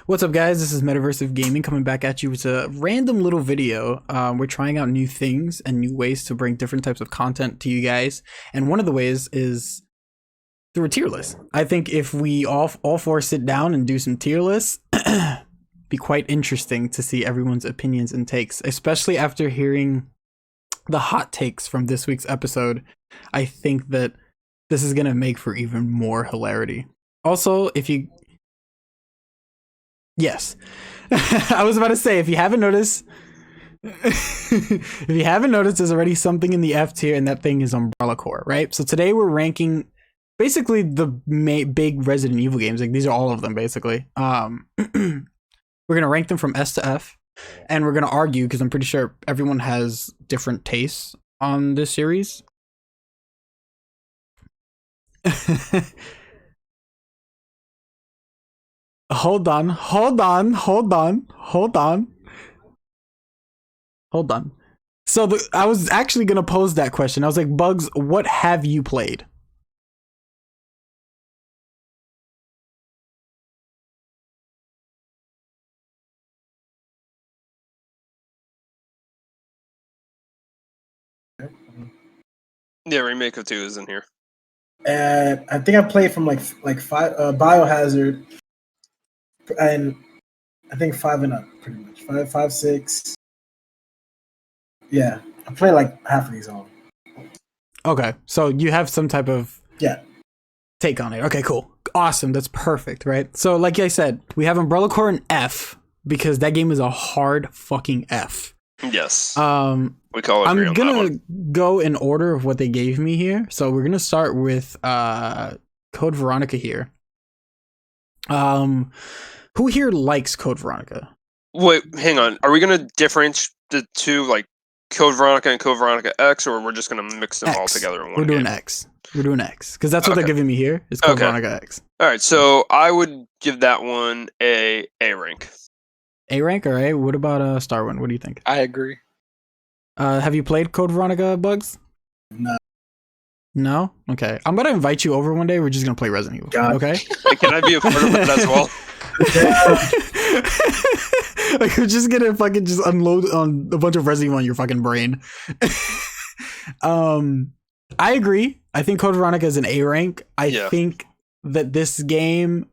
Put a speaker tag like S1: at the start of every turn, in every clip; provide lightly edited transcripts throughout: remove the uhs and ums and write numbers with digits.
S1: What's up, guys? This is Metaverse of Gaming coming back at you with a random little video. We're trying out new things and new ways to bring different types of content to you guys. And one of the ways is through a tier list. I think if we all four sit down and do some tier lists, be quite interesting to see everyone's opinions and takes, especially after hearing the hot takes from this week's episode. I think that this is going to make for even more hilarity. Also, if you... Yes. I was about to say, if you haven't noticed, there's already something in the F tier, and that thing is Umbrella Corps, right? So today we're ranking basically the big Resident Evil games. Like, these are all of them, basically. We're going to rank them from S to F, and we're going to argue, because I'm pretty sure everyone has different tastes on this series. Hold on. So I was actually going to pose that question. I was like, Bugz, what have you played?
S2: Yeah, Remake of 2 is in here.
S3: I think I played from like five Biohazard, and I think 5 and up, pretty much 5, 6. Yeah, I played like half of these all.
S1: Okay, so you have some type of take on it. Okay, cool, awesome, that's perfect, right? So like I said, we have Umbrella Corps in F because that game is a hard fucking F.
S2: Yes.
S1: We call it. I'm gonna go in order of what they gave me here. So we're gonna start with Code Veronica here. Who here likes Code Veronica?
S2: Wait, hang on. Are we gonna differentiate the two, like Code Veronica and Code Veronica X, or we're just gonna mix them all together in one?
S1: We're doing X. We're doing X because that's what they're giving me here. Is Code Veronica X.
S2: All right, so I would give that one a rank.
S1: A rank, all right. What about Starwind? What do you think?
S4: I agree.
S1: Have you played Code Veronica, Bugz?
S3: No.
S1: No? Okay. I'm gonna invite you over one day. We're just gonna play Resident Evil.
S3: God.
S1: Okay?
S2: Can I be a part of that as well?
S1: Like, we're just gonna fucking just unload on a bunch of Resident Evil on your fucking brain. I agree. I think Code Veronica is an A rank. I think that this game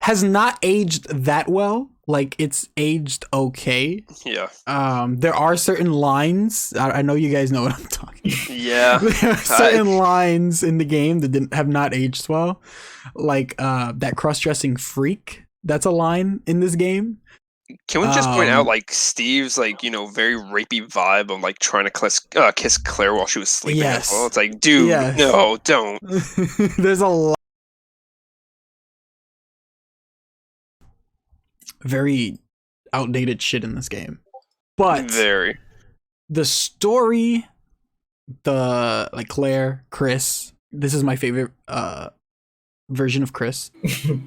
S1: has not aged that well. Like, it's aged okay.
S2: Yeah.
S1: There are certain lines. I know you guys know what I'm talking about.
S2: Yeah.
S1: There are certain lines in the game that have not aged well. Like that cross-dressing freak. That's a line in this game.
S2: Can we just point out, like, Steve's, like, you know, very rapey vibe of, like, trying to kiss Claire while she was sleeping as well? It's like, dude, no, don't.
S1: There's a lot. Very outdated shit in this game, but the story, the like Claire, Chris. This is my favorite version of Chris.
S2: We'll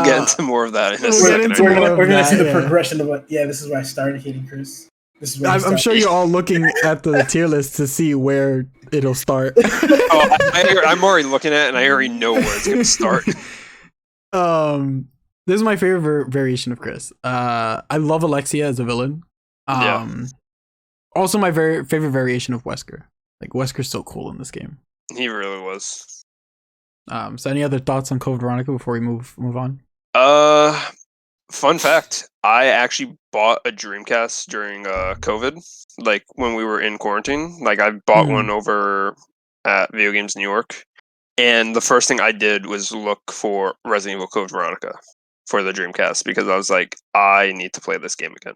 S2: get into more of that in a second.
S3: We're gonna see the progression of what. Yeah, this is where I started hating Chris. This is where
S1: I'm sure you're all looking at the tier list to see where it'll start.
S2: I'm already looking at it, and I already know where it's gonna start.
S1: This is my favorite variation of Chris. I love Alexia as a villain. Also my favorite variation of Wesker. Like, Wesker's so cool in this game.
S2: He really was.
S1: So any other thoughts on Code Veronica before we move on?
S2: Fun fact, I actually bought a Dreamcast during COVID, like when we were in quarantine. Like, I bought one over at Video Games New York, and the first thing I did was look for Resident Evil Code Veronica for the Dreamcast, because I was like, I need to play this game again.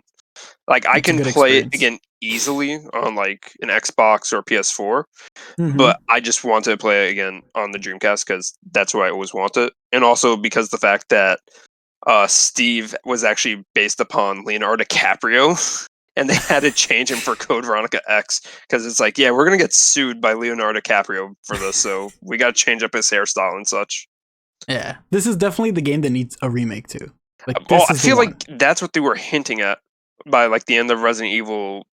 S2: Like, I can play it again easily on like an Xbox or PS4, but I just want to play it again on the Dreamcast because that's what I always wanted, and also because the fact that Steve was actually based upon Leonardo DiCaprio, and they had to change him for Code Veronica X because it's like, yeah, we're gonna get sued by Leonardo DiCaprio for this, so we gotta change up his hairstyle and such.
S1: Yeah, this is definitely the game that needs a remake too. Like,
S2: I feel like that's what they were hinting at by like the end of Resident Evil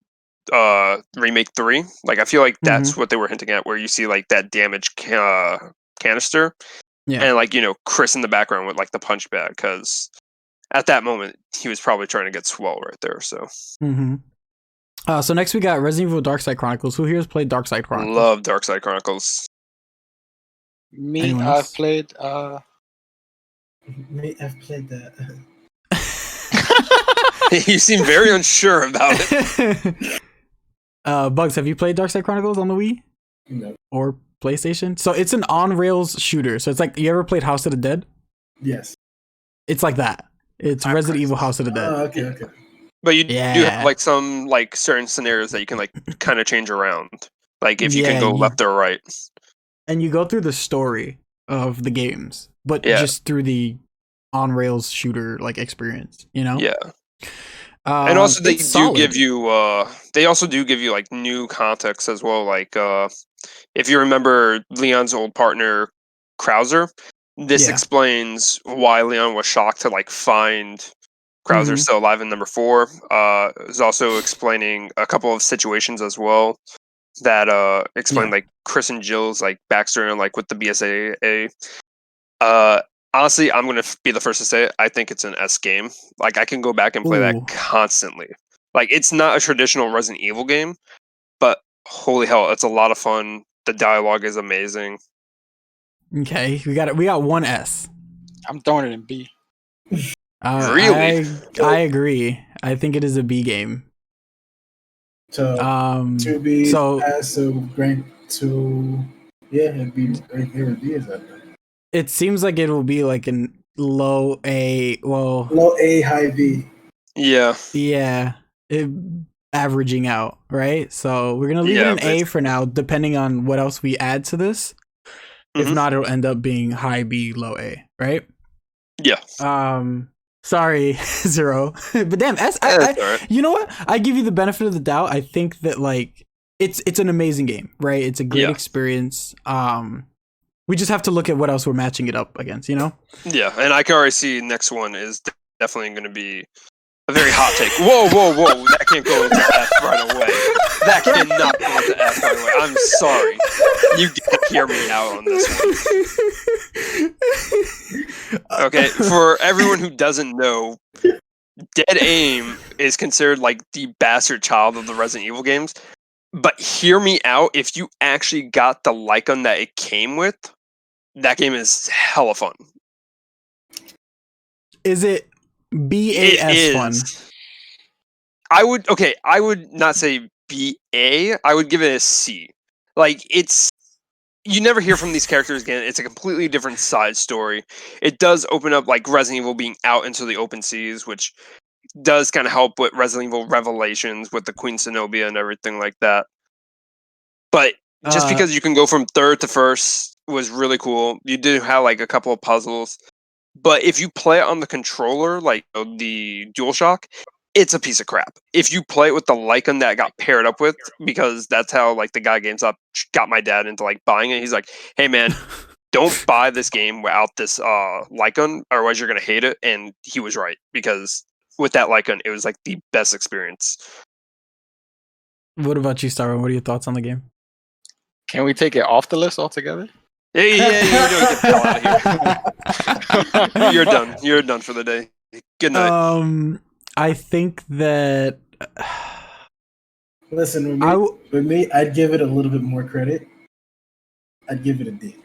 S2: Remake 3. Like, I feel like that's what they were hinting at, where you see like that damaged canister,
S1: Yeah.
S2: And like, Chris in the background with like the punch bag, because at that moment he was probably trying to get swell right there. So
S1: So next we got Resident Evil Dark Side Chronicles. Who here has played Dark Side Chronicles?
S2: love Dark Side Chronicles.
S4: Me,
S1: Anyone
S4: I've
S1: else?
S4: played.
S3: Me, I've played that.
S2: You seem very unsure about it.
S1: Bugz, have you played Dark Side Chronicles on the Wii
S3: No.
S1: or PlayStation? So it's an on-rails shooter. So it's like, you ever played House of the Dead?
S3: Yes.
S1: It's like that. It's Resident Evil House of the Dead.
S3: Oh, okay.
S2: But you do
S1: Yeah.
S2: have like some like certain scenarios that you can like kind of change around. Like if you
S1: Yeah,
S2: can go left or right.
S1: And you go through the story of the games, but
S2: Yeah.
S1: just through the on-rails shooter like experience,
S2: Yeah. And also they
S1: it's
S2: do
S1: solid.
S2: give you like new context as well. Like if you remember Leon's old partner Krauser, this
S1: Yeah.
S2: explains why Leon was shocked to like find Krauser
S1: Mhm.
S2: still alive in number 4. Is also explaining a couple of situations as well that explain like Chris and Jill's like backstory and like with the BSAA. Honestly, I'm gonna be the first to say it. I think it's an S game. Like I can go back and play
S1: Ooh.
S2: that constantly. Like it's not a traditional Resident Evil game, but holy hell, it's a lot of fun. The dialogue is amazing.
S1: Okay, we got one S.
S4: I'm throwing it in B.
S2: Really?
S1: I agree. I think it is a B game.
S3: So to be
S1: so
S3: rank to it'd be right here with B is that
S1: it seems like it will be like an low A. Well,
S3: low A, high B.
S2: Yeah.
S1: yeah, averaging out, right? So we're gonna leave it an A for now, depending on what else we add to this. If not, it'll end up being high B, low A, right?
S2: Yeah.
S1: Sorry, Zero. But damn,
S2: That's all right.
S1: you know what? I give you the benefit of the doubt. I think that like it's an amazing game, right? It's a great experience. We just have to look at what else we're matching it up against, you know?
S2: Yeah, and I can already see next one is definitely going to be a very hot take. Whoa, that can't go into F right away. That cannot go into F right away. I'm sorry. You gotta hear me out on this one. Okay, for everyone who doesn't know, Dead Aim is considered like the bastard child of the Resident Evil games. But hear me out, if you actually got the Lycon that it came with, that game is hella fun.
S1: Is it BAS fun?
S2: I would not say BA. I would give it a C. Like you never hear from these characters again. It's a completely different side story. It does open up like Resident Evil being out into the open seas, which does kind of help with Resident Evil Revelations with the Queen Zenobia and everything like that. But just because you can go from third to first was really cool. You do have like a couple of puzzles. But if you play it on the controller, like the DualShock, it's a piece of crap. If you play it with the Lycon that got paired up with, because that's how like the guy GameStop got my dad into like buying it. He's like, "Hey man, don't buy this game without this Lycon, otherwise you're gonna hate it." And he was right, because with that Lycon, it was like the best experience.
S1: What about you, Starman? What are your thoughts on the game?
S4: Can we take it off the list altogether?
S2: Yeah, get the hell out of here. You're done. You're done for the day. Good night.
S1: I think that.
S3: Listen, with me, I'd give it a little bit more credit. I'd give it a D.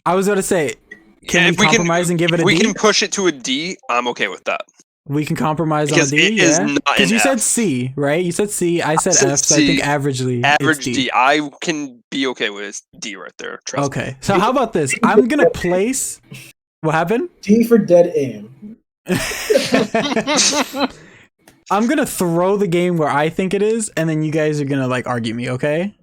S1: I was going to say, can we compromise and give it a D?
S2: We can push it to a D. I'm okay with that.
S1: We can compromise on a D,
S2: it is not
S1: because you
S2: an
S1: said
S2: F.
S1: C, right? You said C. I said F. So I think averagely,
S2: average
S1: it's
S2: D. I can be okay with D right there. Trust
S1: okay.
S2: me.
S1: So how about this? I'm gonna place. What happened?
S3: D for Dead Aim.
S1: I'm gonna throw the game where I think it is, and then you guys are gonna like argue me, okay?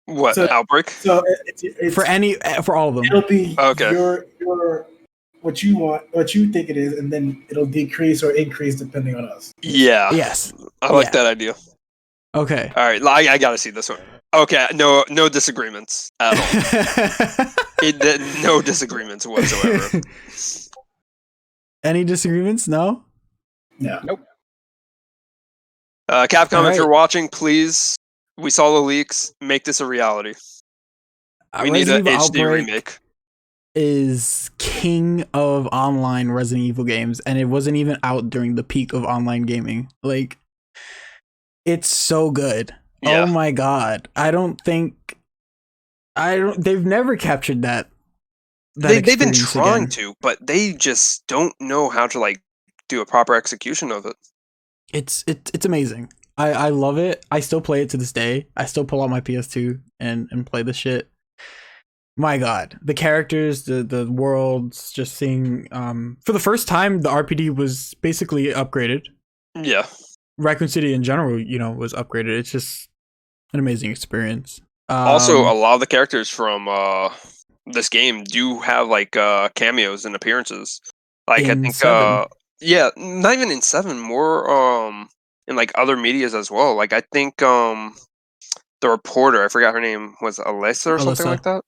S2: What Outbreak?
S3: So it's
S1: for all of them.
S3: It'll be
S2: okay.
S3: Your what you want, what you think it is, and then it'll decrease or increase depending on us.
S2: Yeah.
S1: Yes.
S2: I like that idea.
S1: Okay.
S2: All right. I gotta see this one. Okay. No disagreements at all. No disagreements whatsoever.
S1: Any disagreements? No.
S3: No.
S4: Nope.
S2: Capcom,
S1: right.
S2: if you're watching, please. We saw the leaks. Make this a reality. We need an HD remake.
S1: is king of online Resident Evil games, and it wasn't even out during the peak of online gaming. Like, it's so good.
S2: Yeah.
S1: Oh my god. They've never captured that.
S2: They've been
S1: experience
S2: trying
S1: again.
S2: to, but they just don't know how to like do a proper execution of it.
S1: It's amazing. I love it. I still play it to this day. I still pull out my PS2 and play the shit. My god, the characters, the worlds, just seeing for the first time the RPD was basically upgraded.
S2: Yeah.
S1: Raccoon City in general, was upgraded. It's just an amazing experience.
S2: Also, a lot of the characters from this game do have like cameos and appearances. Like I
S1: In
S2: think
S1: 7.
S2: yeah, not even in 7, more in like other medias as well. Like I think the reporter, I forgot her name, was Alyssa or something
S1: Alyssa.
S2: like that.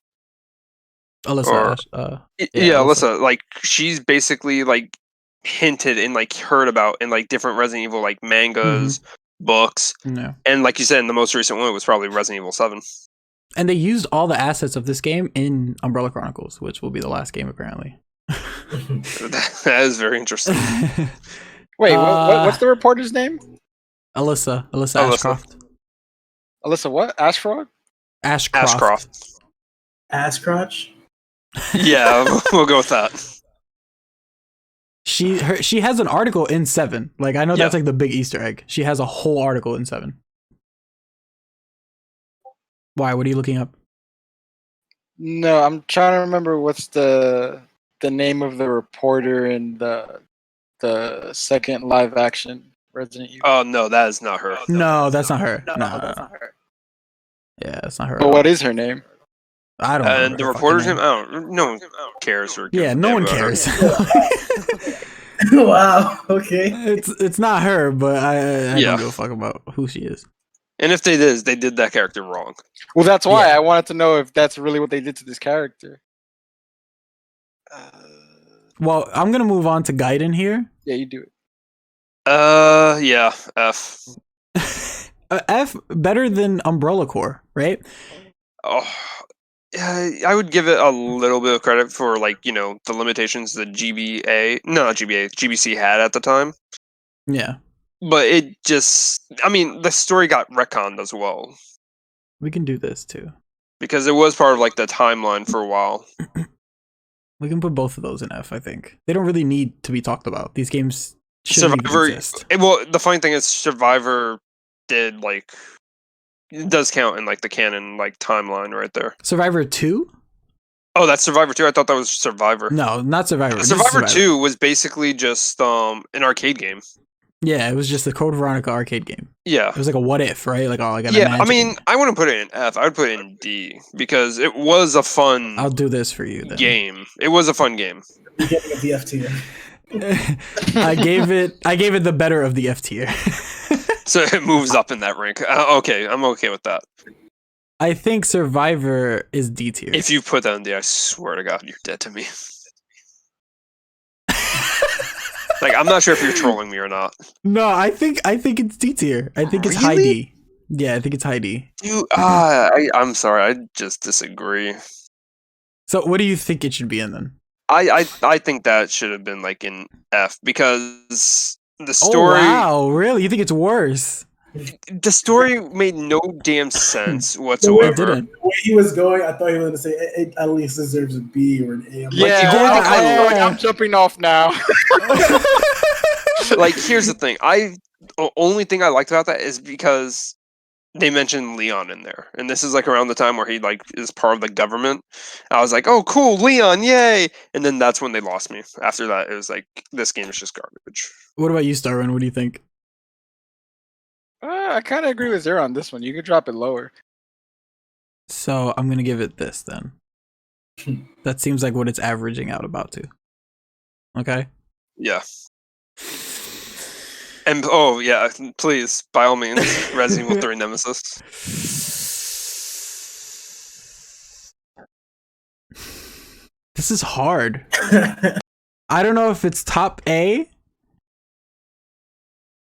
S1: Alyssa,
S2: Yeah, Alyssa. Like she's basically like hinted and like heard about in like different Resident Evil like mangas, books,
S1: No.
S2: and like you said, in the most recent one was probably Resident Evil 7.
S1: And they used all the assets of this game in Umbrella Chronicles, which will be the last game apparently.
S2: That is very interesting.
S4: Wait, what's the reporter's name?
S1: Alyssa
S2: Alyssa.
S1: Ashcroft.
S4: Alyssa what? Ashfrog?
S1: Ashcroft.
S3: Ass crotch.
S2: Yeah, we'll go with that.
S1: She has an article in 7. Like I know
S2: Yeah.
S1: that's like the big Easter egg. She has a whole article in 7. Why? What are you looking up?
S4: No, I'm trying to remember what's the name of the reporter in the second live action Resident Evil.
S2: Oh no, that is not her.
S1: No, that's not her.
S4: No,
S1: No.
S4: that's not her.
S1: Yeah, that's not her.
S4: But what is her name?
S1: I don't know.
S2: And the reporter's name, no one cares. Or gives
S1: Yeah,
S2: a
S1: no
S2: damn
S1: one
S2: about her.
S1: cares.
S3: Wow. Okay.
S1: It's not her, but I
S2: Yeah.
S1: don't give a fuck about who she is.
S2: And if they did that character wrong.
S4: Well, that's why
S1: Yeah.
S4: I wanted to know if that's really what they did to this character.
S1: Well, I'm gonna move on to Gaiden here.
S4: Yeah, you do it.
S2: Yeah, F.
S1: F better than Umbrella Corps, right?
S2: Oh, yeah, I would give it a little bit of credit for like the limitations that GBC had at the time.
S1: Yeah,
S2: But it just, I mean, the story got retconned as well
S1: we can do this too.
S2: because it was part of like the timeline for a while.
S1: We can put both of those in F. I think they don't really need to be talked about. These games shouldn't
S2: Survivor.
S1: even exist.
S2: Well, the funny thing is, Survivor did like it does count in like the canon like timeline right there.
S1: Survivor 2?
S2: Oh, that's Survivor 2. I thought that was Survivor.
S1: No, not Survivor. This is
S2: Survivor 2 was basically just an arcade game.
S1: Yeah, it was just the Code Veronica arcade game.
S2: Yeah.
S1: It was like a what if, right? Like, an
S2: Yeah, I
S1: imagine.
S2: mean, I wouldn't put it in F. I would put it in D because it was a fun
S1: I'll do this for you then.
S2: game. It was a fun game.
S3: You're getting a VF tier.
S1: I gave it the better of the F tier.
S2: So it moves up in that rank. Okay, I'm okay with that.
S1: I think Survivor is D tier.
S2: If you put that in D, I swear to God, you're dead to me. Like, I'm not sure if you're trolling me or not.
S1: No, I think it's D tier. I think it's high
S2: Really?
S1: D. Yeah, I think it's high D.
S2: I'm sorry, I just disagree.
S1: So what do you think it should be in then?
S2: I think that should have been like in F because the story.
S1: Oh wow, really? You think it's worse?
S2: The story made no damn sense
S1: It
S2: whatsoever.
S1: didn't.
S3: The way he was going, I thought he was going to say it at least deserves a B or an A. I'm like,
S4: Yeah,
S2: the only thing I
S4: I feel like
S1: like-
S4: I'm jumping off now.
S2: Like, here's the thing. The only thing I liked about that is because they mentioned Leon in there, and this is like around the time where he like is part of the government. I was like, oh, cool, Leon, yay! And then that's when they lost me. After that, it was like this game is just garbage.
S1: What about you, Starwin? What do you think?
S4: I kind of agree with Zero on this one. You could drop it lower.
S1: So I'm gonna give it this then. That seems like what it's averaging out about to. Okay.
S2: Yeah. And oh yeah, please, by all means, Resident Evil 3 Nemesis.
S1: This is hard. I don't know if it's top A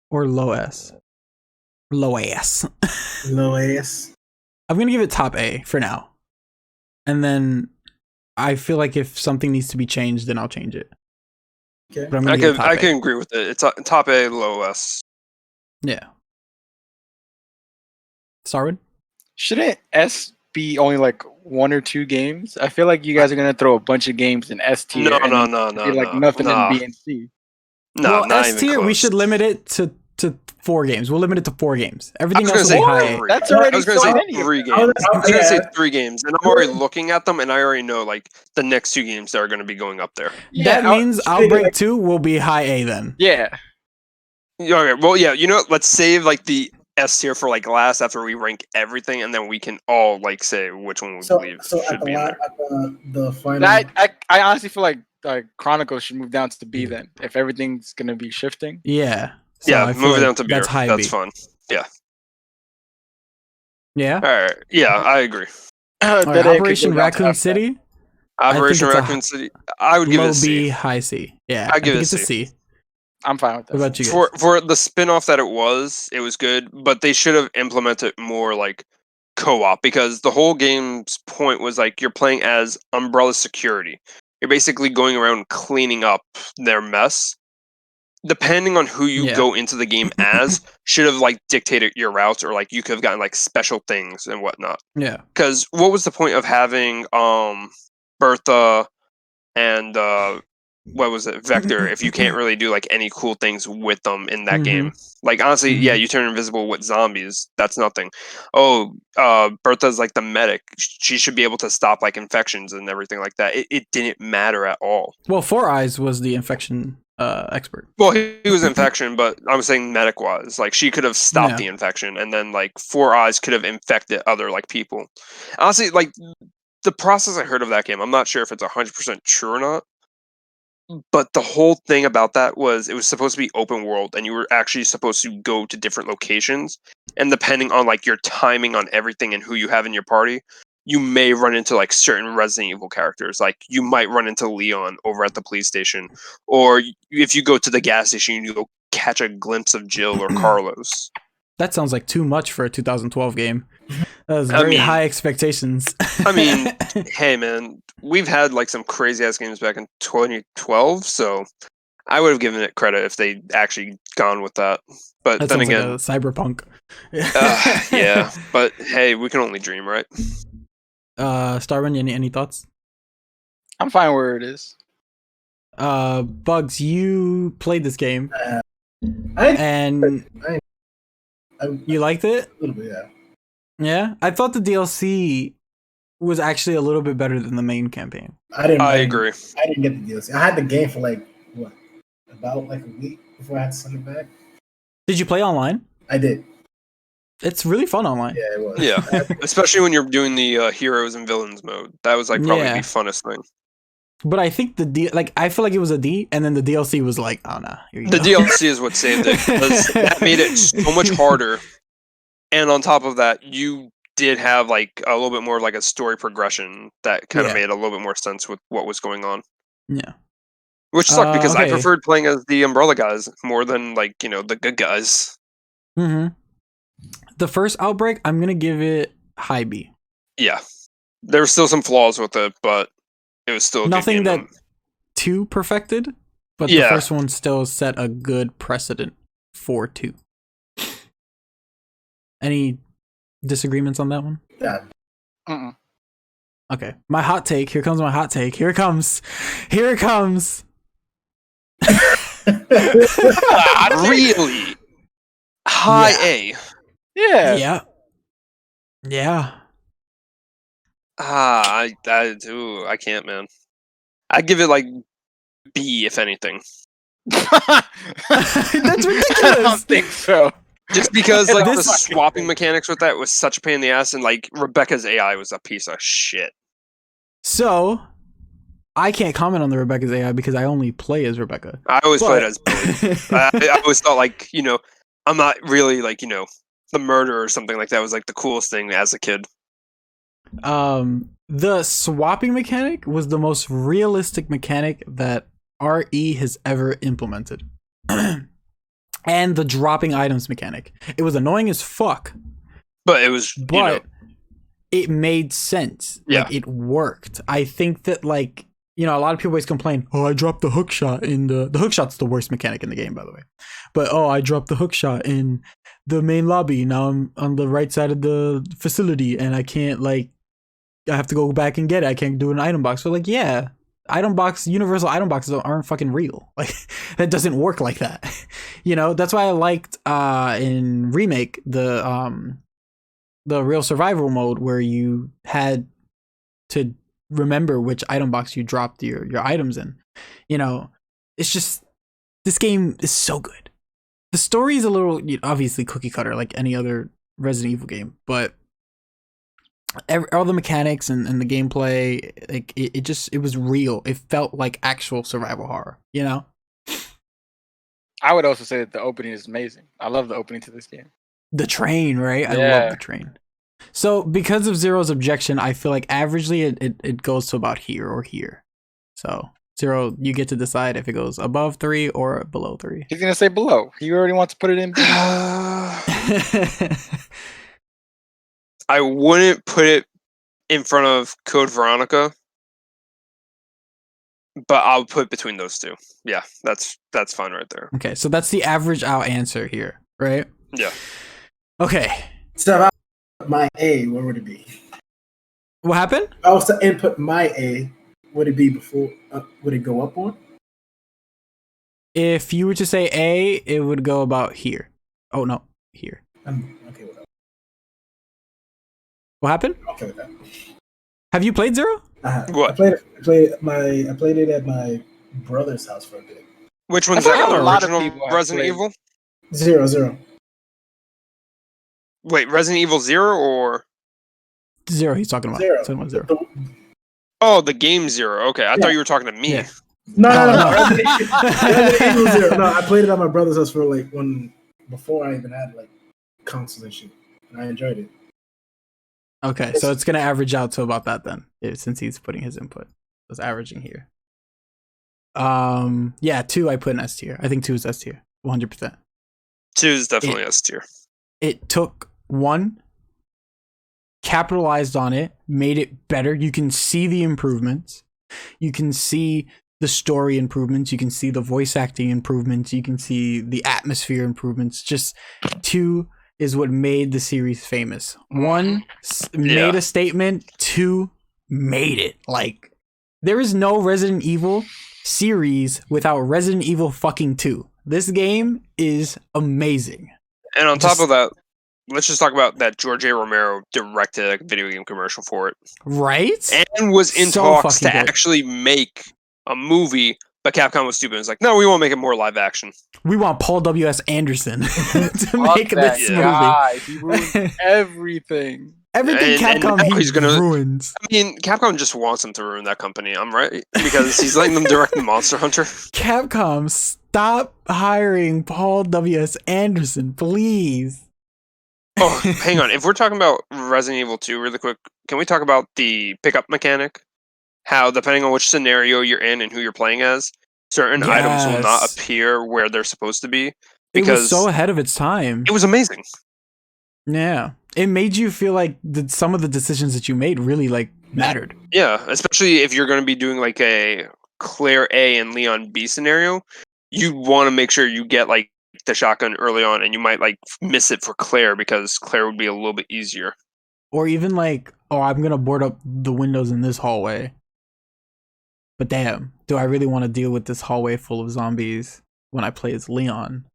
S1: or low S. Low S.
S3: Low ass.
S1: I'm gonna give it top A for now, and then I feel like if something needs to be changed, then I'll change it.
S3: Okay.
S1: But I'm gonna give it top
S2: I
S1: A.
S2: can agree with it. It's top A, low S.
S1: Yeah. Starwood?
S4: Shouldn't S be only like 1 or 2 games? I feel like you guys are gonna throw a bunch of games in S tier.
S2: No,
S4: and
S2: no,
S4: then
S2: no,
S4: be
S2: no,
S4: like
S2: no,
S4: nothing
S2: nah.
S4: in B and C.
S2: No,
S1: Well,
S2: not
S1: S
S2: even
S1: tier,
S2: close.
S1: we should limit it to 4 games. We'll limit it to 4 games. Everything
S2: I
S1: else
S2: was
S1: will be
S2: gonna say
S1: high A.
S2: three.
S4: That's
S2: I
S4: already
S2: was gonna
S4: so
S2: say
S4: many.
S2: 3
S3: I was-
S2: games. I was gonna say
S3: yeah.
S2: 3 games, and I'm already looking at them, and I already know like the next 2 games that are going to be going up there.
S1: That means Outbreak
S3: like-
S1: 2 will be high A then.
S4: Yeah.
S2: Okay, well, yeah, you know, let's save like the S tier for like last after we rank everything, and then we can all like say which one we
S3: So
S2: believe
S3: so
S2: should
S3: at the
S2: be in there.
S3: at the final.
S4: I honestly feel like Chronicles should move down to B then if everything's gonna be shifting.
S1: Yeah. So
S2: Yeah,
S1: I feel
S2: move it
S1: like
S2: down to B.
S1: that's high
S2: That's
S1: B.
S2: fun.
S1: Yeah.
S2: All right, yeah, I agree.
S1: All right, Operation Raccoon City,
S2: Operation
S1: it's a
S2: Raccoon City. I would give it
S1: low
S2: a C.
S1: B, high C. Yeah,
S2: I'd give
S1: I
S2: it
S1: think
S2: a
S1: it's a C.
S4: I'm fine with
S1: What
S4: that.
S1: about you guys?
S2: For the spin-off that it was good, but they should have implemented more like co-op, because the whole game's point was like you're playing as Umbrella Security. You're basically going around cleaning up their mess. Depending on who you
S1: Yeah.
S2: go into the game as, should have like dictated your routes, or like you could have gotten like special things and whatnot.
S1: Yeah.
S2: Because what was the point of having Bertha and what was it, Vector, if you can't really do like any cool things with them in that game? Like honestly, yeah, you turn invisible with zombies. That's nothing. Oh, Bertha's like the medic. She should be able to stop like infections and everything like that. It didn't matter at all.
S1: Well, Four Eyes was the infection expert.
S2: Well, he was infection, but I'm saying medic wise, like she could have stopped
S1: Yeah.
S2: the infection, and then like Four Eyes could have infected other like people. Honestly, like the process I heard of that game, I'm not sure if it's 100% true or not. But the whole thing about that was it was supposed to be open world, and you were actually supposed to go to different locations, and depending on like your timing on everything and who you have in your party, you may run into like certain Resident Evil characters. Like you might run into Leon over at the police station, or if you go to the gas station, you go catch a glimpse of Jill or Carlos.
S1: That sounds like too much for a 2012 game. That was
S2: I
S1: very
S2: mean-
S1: high expectations.
S2: I mean, hey man, we've had like some crazy ass games back in 2012, so I would have given it credit if they actually gone with that. But
S1: that
S2: then
S1: sounds
S2: again,
S1: like a cyberpunk.
S2: yeah. But hey, we can only dream, right?
S1: Starwin, any thoughts?
S4: I'm fine where it is.
S1: Bugz, you played this game
S3: I
S1: and you liked it?
S3: a little bit, yeah.
S1: Yeah, I thought the DLC was actually a little bit better than the main campaign.
S2: I agree.
S3: I didn't get the DLC. I had the game for like what, about like a week before I had to send it back.
S1: Did you play online?
S3: I did.
S1: It's really fun online.
S3: Yeah, it was.
S2: Yeah, especially when you're doing the heroes and villains mode. That was like probably
S1: Yeah.
S2: the funnest thing.
S1: But I think I feel like it was a D, and then the DLC was like, oh no. Here you
S2: The
S1: go.
S2: DLC is what saved it, because that made it so much harder. And on top of that, you did have like a little bit more of like a story progression that kind of
S1: Yeah.
S2: made a little bit more sense with what was going on.
S1: Yeah.
S2: Which sucked because I
S1: okay.
S2: preferred playing as the Umbrella guys more than like, you know, the good guys.
S1: Mm-hmm. The first Outbreak, I'm gonna give it high B.
S2: Yeah. There were still some flaws with it, but it was still a
S1: Nothing
S2: good game.
S1: that too perfected, but
S2: Yeah.
S1: the first one still set a good precedent for 2. Any disagreements on that one?
S3: Yeah.
S4: Mm-mm.
S1: Okay. My hot take. Here comes my hot take. Here it comes. Here it comes.
S2: Really? High
S1: Yeah.
S2: A.
S4: Yeah.
S1: Yeah. Yeah.
S2: I can't, man. I'd give it like B, if anything.
S1: That's
S4: I
S1: ridiculous.
S4: don't think so.
S2: Just because like the
S1: This-
S2: swapping mechanics with that was such a pain in the ass, and like Rebecca's AI was a piece of shit.
S1: So, I can't comment on the Rebecca's AI because I only play as Rebecca.
S2: I always played
S1: But-
S2: as Billy. I always thought like, you know, I'm not really like, you know, the murder or something like that was like the coolest thing as a kid.
S1: The swapping mechanic was the most realistic mechanic that RE has ever implemented. And the dropping items mechanic. It was annoying as fuck,
S2: But it was,
S1: but it made sense.
S2: Yeah.
S1: Like, it worked. I think that, like, you know, a lot of people always complain, oh, I dropped the hook shot in the hook shot's the worst mechanic in the game, by the way. But, oh, I dropped the hook shot in the main lobby. Now I'm on the right side of the facility and I can't, like, I have to go back and get it. I can't do an item box. So, like, yeah, universal item boxes aren't fucking real. Like, that doesn't work like that. You know, that's why I liked in Remake the real survival mode where you had to remember which item box you dropped your items in. You know, it's just, this game is so good. The story is a little, obviously, cookie cutter like any other Resident Evil game, but all the mechanics and the gameplay, like, it was real. It felt like actual survival horror, you know?
S4: I would also say that the opening is amazing. I love the opening to this game.
S1: The train, right? I
S4: Yeah.
S1: love the train. So because of Zero's objection, I feel like averagely it goes to about here or here. So Zero, you get to decide if it goes above 3 or below 3.
S4: He's gonna say below. He already wants to put it in.
S2: I wouldn't put it in front of Code Veronica, but I'll put between those two. Yeah, that's fine right there.
S1: Okay, so that's the average out answer here, right?
S2: Yeah.
S1: Okay.
S3: So if I put my A, what would it be?
S1: What happened?
S3: If I was to input my A, would it be before? Would it go up one?
S1: If you were to say A, it would go about here. Oh no, here.
S3: I'm okay with that.
S1: What happened?
S3: Okay with that.
S1: Have you played Zero?
S2: What?
S3: I played it at my brother's house for a bit.
S2: Which one's
S4: I feel like
S2: that?
S4: a lot of
S2: Original
S4: people have
S2: Resident
S4: played-
S2: Evil?
S3: 0-0.
S2: Wait, Resident Evil 0 or?
S1: Zero. He's talking about.
S3: Zero.
S1: He's talking about Zero.
S2: Oh, the game 0. Okay, I
S3: Yeah.
S2: thought you were talking to me.
S1: Yeah.
S3: No.
S1: No.
S3: Resident Evil 0. No, I played it at my brother's house for like before I even had like console and shit, and I enjoyed it.
S1: Okay, so it's gonna average out to about that then, since he's putting his input. It's averaging here. Yeah, 2 I put in S tier. I think 2 is S tier, 100%.
S2: 2 is definitely S tier.
S1: It took 1, capitalized on it, made it better. You can see the improvements. You can see the story improvements. You can see the voice acting improvements. You can see the atmosphere improvements. Just 2 is what made the series famous. 1 made a statement. 2 made it. Like, there is no Resident Evil series without Resident Evil fucking 2. This game is amazing.
S2: And on top of that, let's just talk about that George A. Romero directed a video game commercial for it.
S1: Right?
S2: And was in
S1: So
S2: talks to
S1: fucking good.
S2: actually make a movie, but Capcom was stupid. It's like, no, we won't make it more live action.
S1: We want Paul W.S. Anderson to
S4: Fuck
S1: make
S4: that
S1: this
S4: guy. He ruined
S1: movie.
S4: everything.
S1: Everything
S2: And
S1: Capcom
S2: now
S1: he
S2: he's gonna-
S1: ruins.
S2: I mean, Capcom just wants him to ruin that company. I'm right. Because he's letting them direct Monster Hunter.
S1: Capcom, stop hiring Paul W.S. Anderson, please.
S2: Oh, hang on. If we're talking about Resident Evil 2 really quick, can we talk about the pickup mechanic? How, depending on which scenario you're in and who you're playing as, certain items will not
S1: Yes.
S2: appear where they're supposed to be.
S1: It
S2: Because
S1: was so ahead of its time.
S2: it was amazing.
S1: Yeah. It made you feel like some of the decisions that you made really, like, mattered.
S2: Yeah, especially if you're going to be doing like a Claire A and Leon B scenario, you want to make sure you get like the shotgun early on, and you might like miss it for Claire because Claire would be a little bit easier.
S1: Or even like, oh, I'm going to board up the windows in this hallway. But damn, do I really want to deal with this hallway full of zombies when I play as Leon?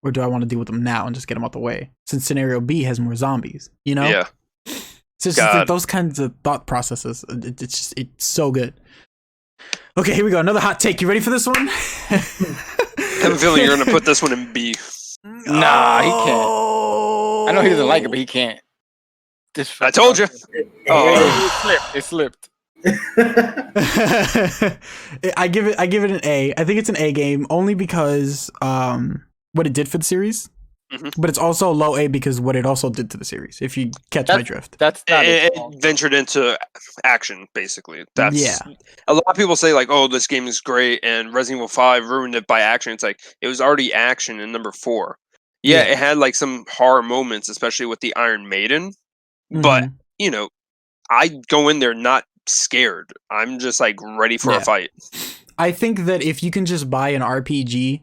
S1: Or do I want to deal with them now and just get them out the way? Since scenario B has more zombies, you know?
S2: Yeah,
S1: So it's just like those kinds of thought processes. It's so good. Okay, here we go. Another hot take. You ready for this one?
S2: I have a feeling you're going to put this one in B.
S4: Nah, he can't. I know he doesn't like it, but he can't. This
S2: I told you.
S4: Oh, it slipped.
S1: I give it an A. I think it's an A game only because what it did for the series.
S2: Mm-hmm.
S1: But it's also low A because what it also did to the series, if you catch my drift.
S4: That's not
S2: It
S4: it.
S2: ventured into action, basically. That's
S1: Yeah.
S2: A lot of people say like, "Oh, this game is great," and Resident Evil 5 ruined it by action. It's like it was already action in number 4. Yeah,
S1: Yeah.
S2: it had like some horror moments, especially with the Iron Maiden, but
S1: Mhm.
S2: you know, I go in there not scared. I'm just like ready for a fight.
S1: I think that if you can just buy an RPG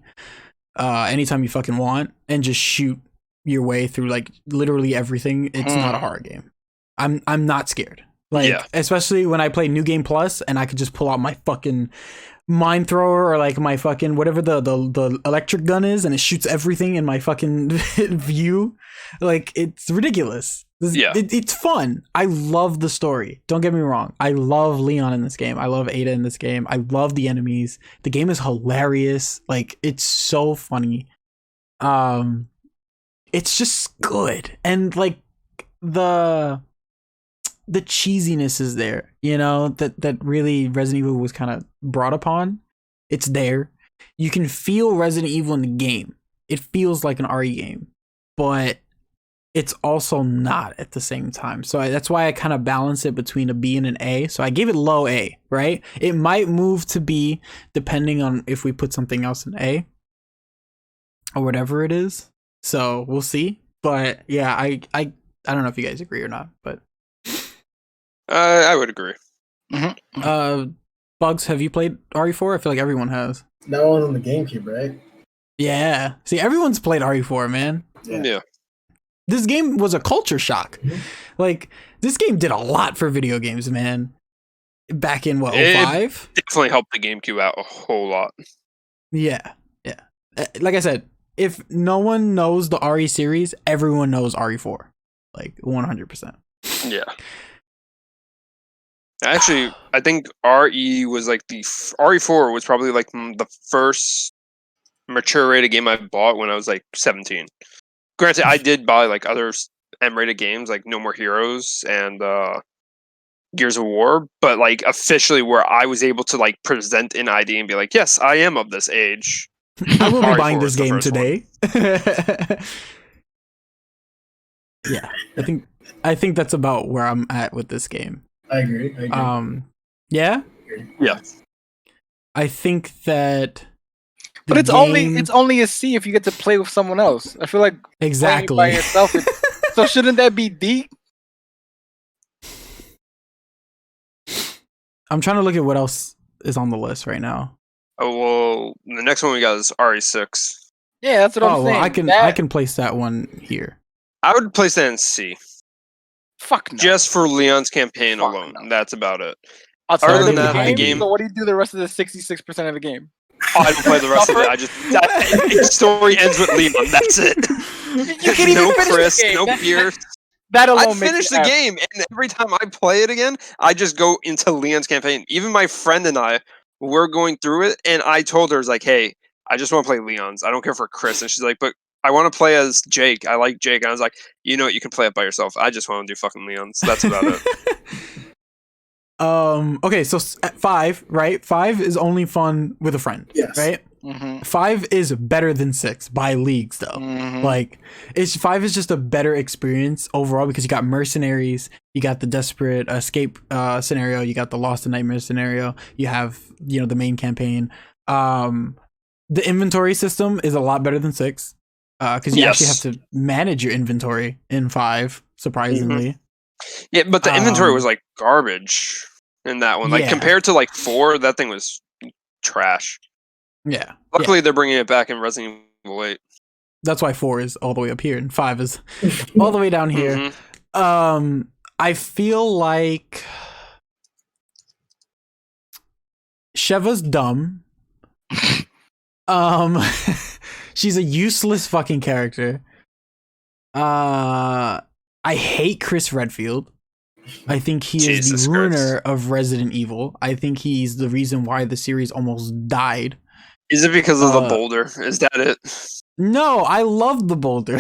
S1: anytime you fucking want and just shoot your way through like literally everything, it's not a horror game. I'm not scared. Like, especially when I play New Game Plus and I could just pull out my fucking mine thrower or like my fucking whatever the electric gun is, and it shoots everything in my fucking view. Like, it's ridiculous. It's fun. I love the story. Don't get me wrong. I love Leon in this game. I love Ada in this game. I love the enemies. The game is hilarious. Like, it's so funny. It's just good. And like the cheesiness is there, you know, that really Resident Evil was kind of brought upon. It's there. You can feel Resident Evil in the game. It feels like an RE game, but it's also not at the same time. So that's why I kind of balance it between a B and an A. So I gave it low A, right? It might move to B depending on if we put something else in A or whatever it is. So we'll see. But yeah, I don't know if you guys agree or not, but
S2: I would agree.
S1: Bugz, have you played RE4? I feel like everyone has.
S3: That one on the GameCube, right?
S1: Yeah. See, everyone's played RE4, man.
S2: Yeah.
S1: This game was a culture shock.
S3: Mm-hmm.
S1: Like, this game did a lot for video games, man. Back in, what, 05?
S2: Definitely helped the GameCube out a whole lot.
S1: Yeah. Like I said, if no one knows the RE series, everyone knows RE4. Like, 100%.
S2: Yeah. Actually, I think RE was like RE4 was probably like the first mature rated game I bought when I was like 17. Granted, I did buy like other M-rated games like No More Heroes and Gears of War, but like officially where I was able to like present an ID and be like, yes, I am of this age.
S1: I will be buying this game today. Yeah, I think that's about where I'm at with this game.
S3: I agree.
S1: Yeah?
S2: Yeah.
S1: I think that
S4: but it's only a C if you get to play with someone else. I feel like
S1: exactly
S4: playing by yourself. So shouldn't that be D?
S1: I'm trying to look at what else is on the list right now.
S2: Oh well, the next one we got is RE6.
S4: Yeah, that's what I'm saying.
S1: Well, I can place that one here.
S2: I would place that in C.
S4: Fuck no.
S2: Just for Leon's campaign
S4: Fuck
S2: alone.
S4: no.
S2: That's about it.
S4: Outside
S2: Other
S4: of
S2: than that, the game.
S4: So what do you do the rest of the 66% of the game?
S2: I don't play the rest of it. The story ends with Leon. That's it.
S4: You can't even finish
S2: Chris,
S4: the game.
S2: no Pierce.
S4: That alone
S2: I finish the game, and every time I play it again, I just go into Leon's campaign. Even my friend and I were going through it, and I told her, like, hey, I just want to play Leon's. I don't care for Chris. And she's like, but I want to play as Jake. I like Jake. And I was like, you know what? You can play it by yourself. I just want to do fucking Leon's. That's about it.
S1: Okay, so at 5, right? 5 is only fun with a friend,
S3: Yes.
S1: right? 5 is better than 6 by leagues, though. Like, 5 is just a better experience overall because you got mercenaries, you got the desperate escape scenario, you got the Lost in Nightmare scenario, you have, you know, the main campaign. The inventory system is a lot better than 6 because you actually have to manage your inventory in 5, surprisingly.
S2: Yeah, but the inventory was like garbage in that one. Like compared to like 4, that thing was trash.
S1: Yeah.
S2: Luckily, they're bringing it back in Resident Evil 8.
S1: That's why 4 is all the way up here and 5 is all the way down here. I feel like Sheva's dumb. She's a useless fucking character. I hate Chris Redfield. I think he is the ruiner of Resident Evil. I think he's the reason why the series almost died.
S2: Is it because of the boulder? Is that it?
S1: No, I love the boulder.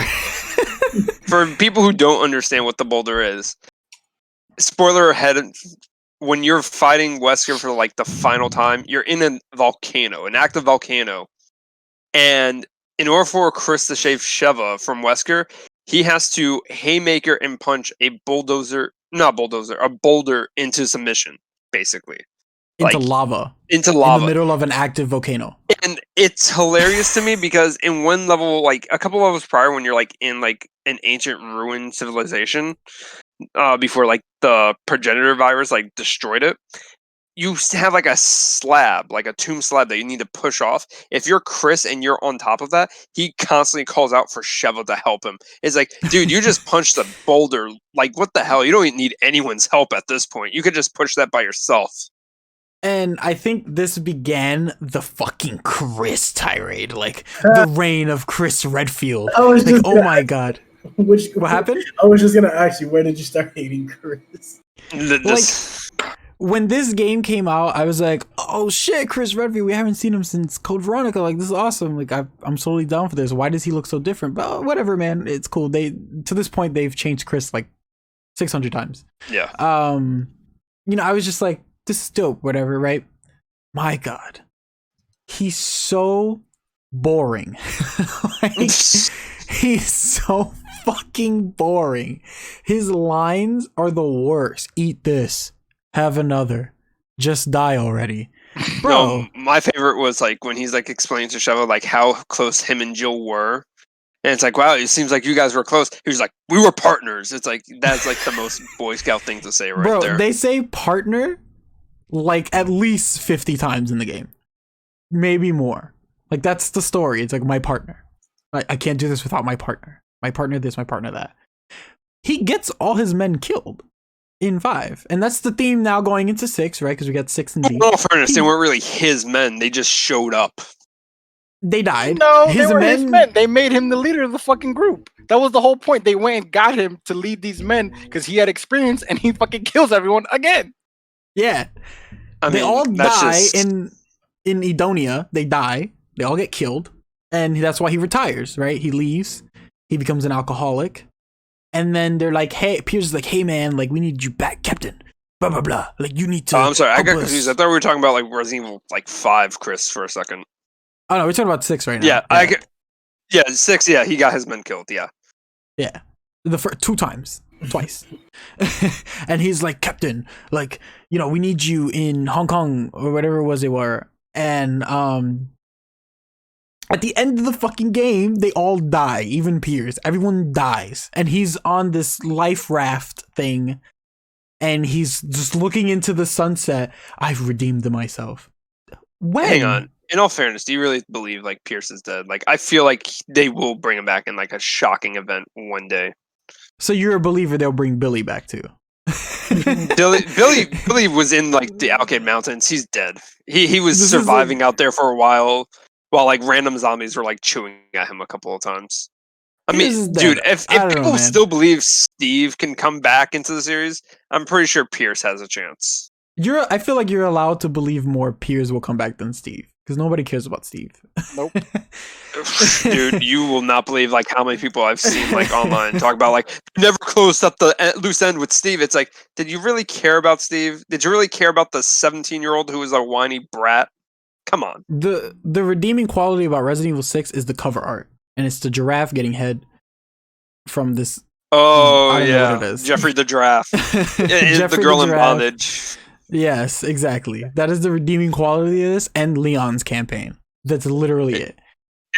S2: For people who don't understand what the boulder is, spoiler ahead, when you're fighting Wesker for like the final time, you're in a volcano, an active volcano. And in order for Chris to save Sheva from Wesker, he has to haymaker and punch a boulder into submission, basically.
S1: Into lava.
S2: Into lava.
S1: In the middle of an active volcano.
S2: And it's hilarious to me because in one level, like a couple levels prior, when you're like in like an ancient ruined civilization, before like the progenitor virus like destroyed it. You have like a slab, like a tomb slab that you need to push off. If you're Chris and you're on top of that, he constantly calls out for Sheva to help him. It's like, dude, you just punched the boulder. Like, what the hell? You don't even need anyone's help at this point. You could just push that by yourself.
S1: And I think this began the fucking Chris tirade, like the reign of Chris Redfield. Like, oh my god. What happened?
S3: I was just gonna ask you, where did you start hating Chris?
S1: When this game came out, I was like, oh shit, Chris Redfield, we haven't seen him since Code Veronica. Like, this is awesome. Like, I'm totally down for this. Why does he look so different? But whatever, man. It's cool. To this point, they've changed Chris like 600 times.
S2: Yeah.
S1: I was just like, this is dope, whatever, right? My God. He's so boring. He's so fucking boring. His lines are the worst. Eat this. Have another. Just die already. Bro.
S2: No, my favorite was like when he's like explaining to Sheva like how close him and Jill were. And it's like, wow, it seems like you guys were close. He was like, we were partners. It's like, that's like the most Boy Scout thing to say right there.
S1: They say partner like at least 50 times in the game. Maybe more. Like, that's the story. It's like, my partner. I can't do this without my partner. My partner this, my partner that. He gets all his men killed in 5. And that's the theme now going into 6, right? Because we got 6 and D.
S2: In all fairness, they weren't really his men. They just showed up.
S1: They died.
S4: No, they were his men. They made him the leader of the fucking group. That was the whole point. They went and got him to lead these men because he had experience and he fucking kills everyone again.
S1: Yeah. They all die in Edonia. They die. They all get killed. And that's why he retires, right? He leaves. He becomes an alcoholic. And then they're like, hey, Pierce is like, hey, man, like, we need you back, Captain. Blah, blah, blah. Like, you need to.
S2: Oh, I'm sorry. I got confused. I thought we were talking about like Resident Evil like 5, Chris, for a second.
S1: Oh, no, we're talking about 6 right now.
S2: Yeah, 6. Yeah, he got his men killed. Yeah.
S1: Yeah. The first 2 times. Twice. And he's like, Captain, like, we need you in Hong Kong or whatever it was they were. And at the end of the fucking game, they all die, even Pierce. Everyone dies. And he's on this life raft thing. And he's just looking into the sunset. I've redeemed myself. When?
S2: Hang on. In all fairness, do you really believe like Pierce is dead? Like, I feel like they will bring him back in like a shocking event one day.
S1: So you're a believer they'll bring Billy back too?
S2: Billy was in like the Alkid Mountains. He's dead. He was surviving out there for a while like random zombies were like chewing at him a couple of times. I mean, dude, if people still believe Steve can come back into the series, I'm pretty sure Pierce has a chance.
S1: I feel like you're allowed to believe more Pierce will come back than Steve. Because nobody cares about Steve.
S4: Nope.
S2: Dude, you will not believe like how many people I've seen like online talk about like never closed up the loose end with Steve. It's like, did you really care about Steve? Did you really care about the 17-year-old who was a whiny brat? Come on.
S1: The redeeming quality about Resident Evil 6 is the cover art, and it's the giraffe getting head from this.
S2: Oh yeah, Jeffrey the giraffe. The girl in bondage.
S1: Yes, exactly. That is the redeeming quality of this, and Leon's campaign. That's literally it.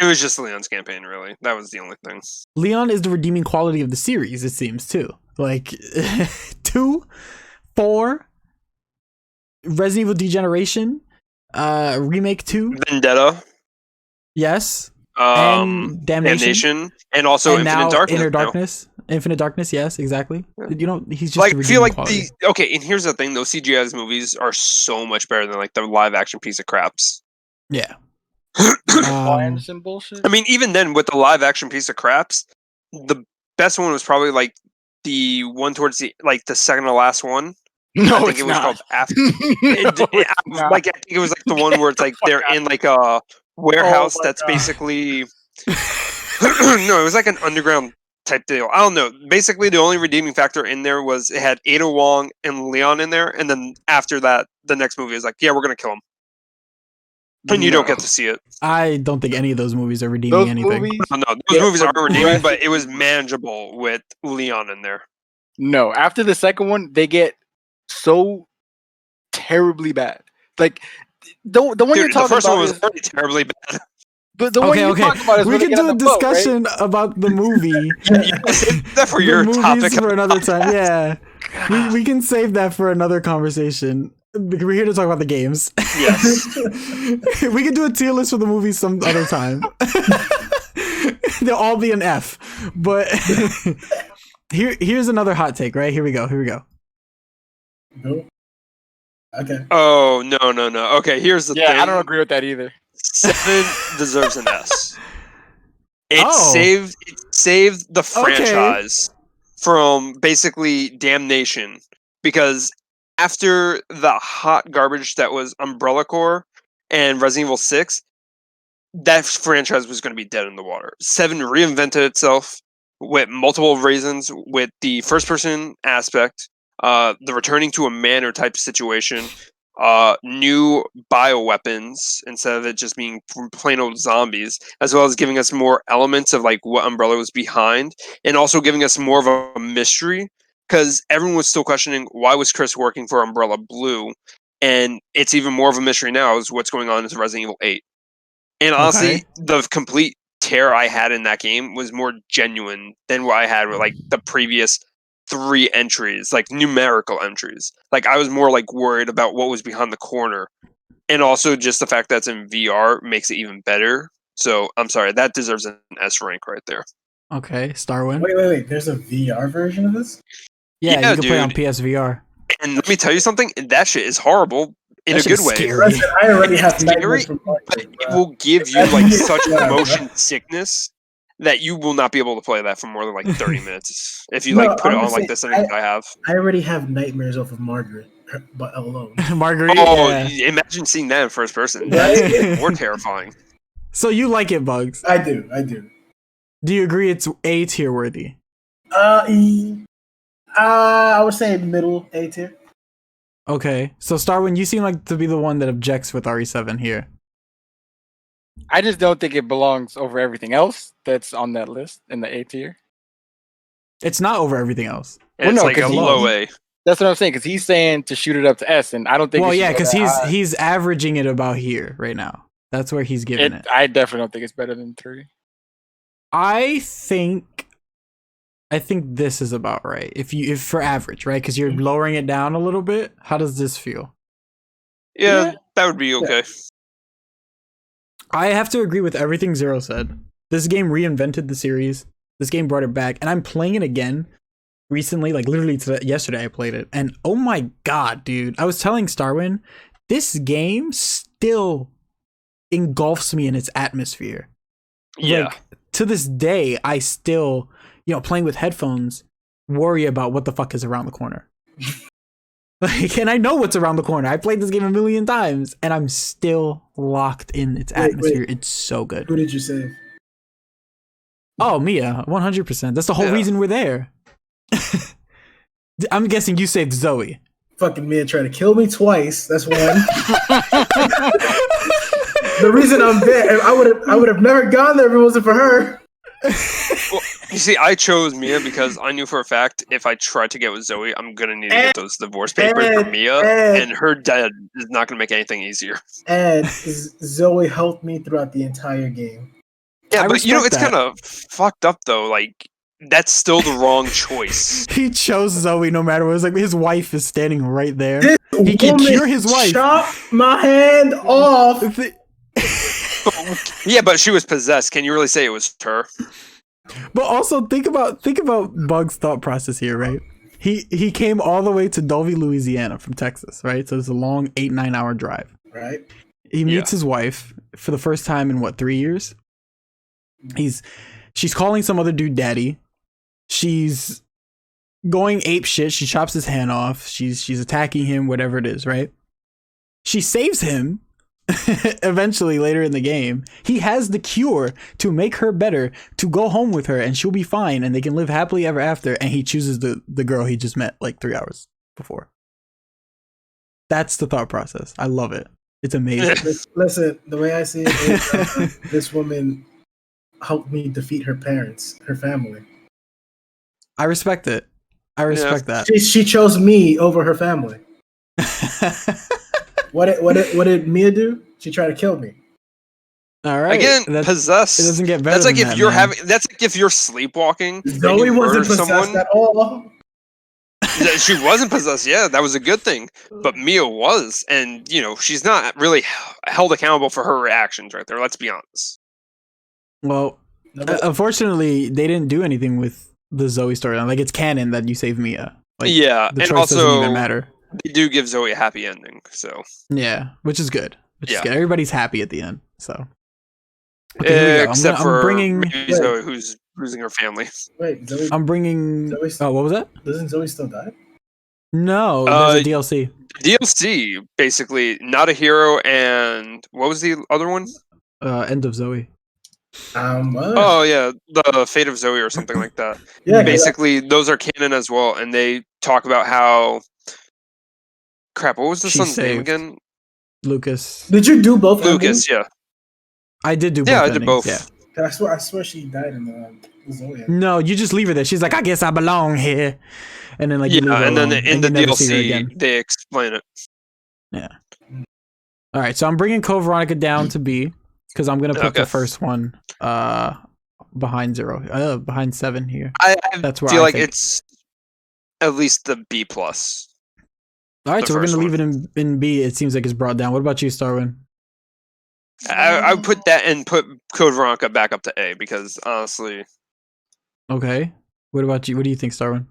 S2: It was just Leon's campaign, really. That was the only thing.
S1: Leon is the redeeming quality of the series, it seems, too. Like, 2, 4, Resident Evil Degeneration, Remake 2.
S2: Vendetta.
S1: Yes. And Damnation.
S2: And also
S1: and
S2: Infinite Darkness.
S1: Inner Darkness. Infinite Darkness, yes, exactly.
S2: Yeah.
S1: He's just
S2: like, I feel like
S1: quality.
S2: okay, and here's the thing, those CGI movies are so much better than like the live action piece of craps.
S1: Yeah.
S4: Some bullshit.
S2: I mean, even then with the live action piece of craps, the best one was probably like the one towards the second to last one.
S4: No,
S2: I think it was
S4: not.
S2: called After. Like I think it was like the one where it's like they're in like a warehouse that's basically no, it was like an underground type deal. I don't know. Basically, the only redeeming factor in there was it had Ada Wong and Leon in there, and then after that, the next movie is like, yeah, we're gonna kill him, and you don't get to see it.
S1: I don't think any of those movies are redeeming anything.
S2: Those movies aren't redeeming, but it was manageable with Leon in there.
S4: No, after the second one, they get so terribly bad. Like the one you're talking about.
S2: The first one was very terribly bad.
S4: The one you talked about is
S1: we
S4: when they
S1: can
S4: get
S1: do
S4: on
S1: a
S4: the boat, right?
S1: discussion about the movie.
S2: Save that for
S1: The
S2: your
S1: movies
S2: topic.
S1: for another time. Yeah, we can save that for another conversation. We're here to talk about the games.
S2: Yes.
S1: We can do a tier list for the movies some other time. They'll all be an F. But here's another hot take, right? Here we go.
S3: Nope. Okay.
S2: Oh no. Okay, here's the thing.
S4: Yeah, I don't agree with that either.
S2: 7 deserves an S. It
S1: Oh.
S2: saved the franchise from basically damnation, because after the hot garbage that was Umbrella Corps and Resident Evil 6, that franchise was going to be dead in the water. 7 reinvented itself with multiple reasons, with the first-person aspect, the returning to a manor type situation, new bioweapons instead of it just being plain old zombies, as well as giving us more elements of like what Umbrella was behind, and also giving us more of a mystery, because everyone was still questioning why was Chris working for Umbrella Blue, and it's even more of a mystery now is what's going on in Resident Evil 8. And honestly, the complete tear I had in that game was more genuine than what I had with like the previous 3 entries, like numerical entries. Like I was more like worried about what was behind the corner, and also just the fact that it's in VR makes it even better. So I'm sorry, that deserves an S rank right there.
S1: Okay, Starwin.
S3: Wait. There's a VR version of this?
S1: Yeah,
S2: Yeah,
S1: you can play on
S2: dude.
S1: PSVR.
S2: And let me tell you something, that shit is horrible in
S1: That
S2: a good
S1: shit's
S2: way.
S1: scary.
S3: Listen, I already have
S2: Scary,
S3: nightmares from
S2: but
S3: Margaret,
S2: it
S3: bro.
S2: will give you like such
S3: Yeah, bro.
S2: motion sickness that you will not be able to play that for more than like 30 minutes if you
S3: No,
S2: like put it
S3: I'm
S2: on
S3: just
S2: like
S3: saying,
S2: the settings I have.
S3: I already have nightmares off of Margaret, but alone.
S1: Marguerite.
S2: Oh,
S1: Yeah.
S2: imagine seeing that in first person.
S3: Right?
S2: That's even more terrifying.
S1: So you like it, Bugz?
S3: I do.
S1: Do you agree it's A tier worthy?
S3: I would say middle A tier.
S1: Okay, so Starwin, you seem like to be the one that objects with RE7 here.
S4: I just don't think it belongs over everything else that's on that list in the A tier.
S1: It's not over everything else.
S2: And
S4: Well,
S2: it's
S4: no,
S2: like a
S4: 'cause
S2: low A.
S4: That's what I'm saying, because he's saying to shoot it up to S, and I don't think.
S1: Well,
S4: it should
S1: yeah,
S4: go
S1: because
S4: that high.
S1: he's averaging it about here right now. That's where he's giving it.
S4: I definitely don't think it's better than 3.
S1: I think this is about right. If for average, right? Because you're lowering it down a little bit. How does this feel?
S2: Yeah, that would be okay.
S1: I have to agree with everything Zero said. This game reinvented the series. This game brought it back, and I'm playing it again recently. Like literally yesterday, I played it, and oh my god, dude! I was telling Starwin, this game still engulfs me in its atmosphere.
S2: Yeah.
S1: Like, to this day, I still, playing with headphones, worry about what the fuck is around the corner. Like, and I know what's around the corner. I played this game a million times, and I'm still locked in its atmosphere.
S3: Wait.
S1: It's so good.
S3: Who did you save?
S1: Oh, Mia, 100%. That's the whole
S2: Yeah.
S1: reason we're there. I'm guessing you saved Zoe.
S3: Fucking Mia tried to kill me twice. That's one. The reason I'm there, I would have never gone there if it wasn't for her.
S2: Well, you see, I chose Mia because I knew for a fact if I tried to get with Zoe, I'm gonna need to get those divorce papers for Mia, and her dad is not gonna make anything easier.
S3: And Zoe helped me throughout the entire game.
S2: Yeah,
S1: I
S2: but
S1: respect
S2: it's
S1: that.
S2: kind of fucked up though. Like that's still the wrong choice.
S1: He chose Zoe no matter what. It was like his wife is standing right there.
S3: This
S1: He can
S3: woman
S1: cure his wife.
S3: Chopped my hand off.
S2: Yeah, but she was possessed. Can you really say it was her?
S1: But also think about Bug's thought process here, right? He came all the way to Dulvey, Louisiana from Texas, right? So it's a long 8-9 hour drive.
S3: Right.
S1: He meets his wife for the first time in 3 years. She's calling some other dude daddy. She's going ape shit. She chops his hand off. She's attacking him, whatever it is, right? She saves him eventually later in the game. He has the cure to make her better, to go home with her, and she'll be fine, and they can live happily ever after, and he chooses the girl he just met like 3 hours before. That's the thought process. I love it. It's amazing.
S3: Listen, the way I see it is this woman helped me defeat her parents, her family.
S1: I respect it. I respect that.
S3: She chose me over her family. What did Mia do? She tried to kill me.
S1: All right.
S2: Again,
S1: It
S2: possessed.
S1: doesn't get better
S2: That's like
S1: than
S2: if
S1: that,
S2: you're
S1: man.
S2: having. That's like if you're sleepwalking. and
S3: Zoe
S2: you
S3: wasn't
S2: murder
S3: possessed
S2: someone.
S3: at all.
S2: She wasn't possessed. Yeah, that was a good thing. But Mia was, and she's not really held accountable for her reactions right there. Let's be honest.
S1: Well, unfortunately, they didn't do anything with the Zoe storyline. Like, it's canon that you save Mia. Like,
S2: Yeah,
S1: the
S2: and
S1: choice doesn't even
S2: also
S1: matter.
S2: they do give Zoe a happy ending. So
S1: Yeah, which is good. Which is
S2: Yeah.
S1: good. Everybody's happy at the end. So, okay, here we go.
S2: except for
S1: I'm bringing.
S2: maybe Zoe, who's losing her family.
S3: Wait, Zoe.
S1: I'm bringing.
S3: Zoe-
S1: Oh, what was that?
S3: Doesn't Zoe still die?
S1: No, there's a DLC.
S2: DLC, basically, not a hero, and what was the other one?
S1: End of Zoe.
S3: What?
S2: Oh yeah, the Fate of Zoe or something like that.
S3: Yeah,
S2: Basically, those are canon as well, and they talk about how. Crap, what was the
S1: She's
S2: son's name
S1: saved.
S2: again?
S1: Lucas.
S3: Did you do both?
S2: Lucas, yeah.
S1: I did do both.
S2: Yeah, I did
S1: endings,
S2: both.
S1: Yeah.
S3: I swear she died in the Zoe.
S1: No, you just leave her there. She's like, I guess I belong here, and then like you leave her
S2: Yeah, and then
S1: alone,
S2: in
S1: and
S2: the
S1: you never see her again.
S2: DLC, they explain it.
S1: Yeah. All right, so I'm bringing Code Veronica down to B because I'm gonna put the
S2: Okay.
S1: first one behind 0, behind 7 here.
S2: I
S1: That's where
S2: feel
S1: I
S2: like
S1: think.
S2: it's at least the B plus.
S1: All right,
S2: the
S1: so we're
S2: first
S1: gonna leave it in B. It seems like it's brought down. What about you, Starwin?
S2: I would put that and put Code Veronica back up to A because honestly,
S1: Okay. What about you? What do you think, Starwin?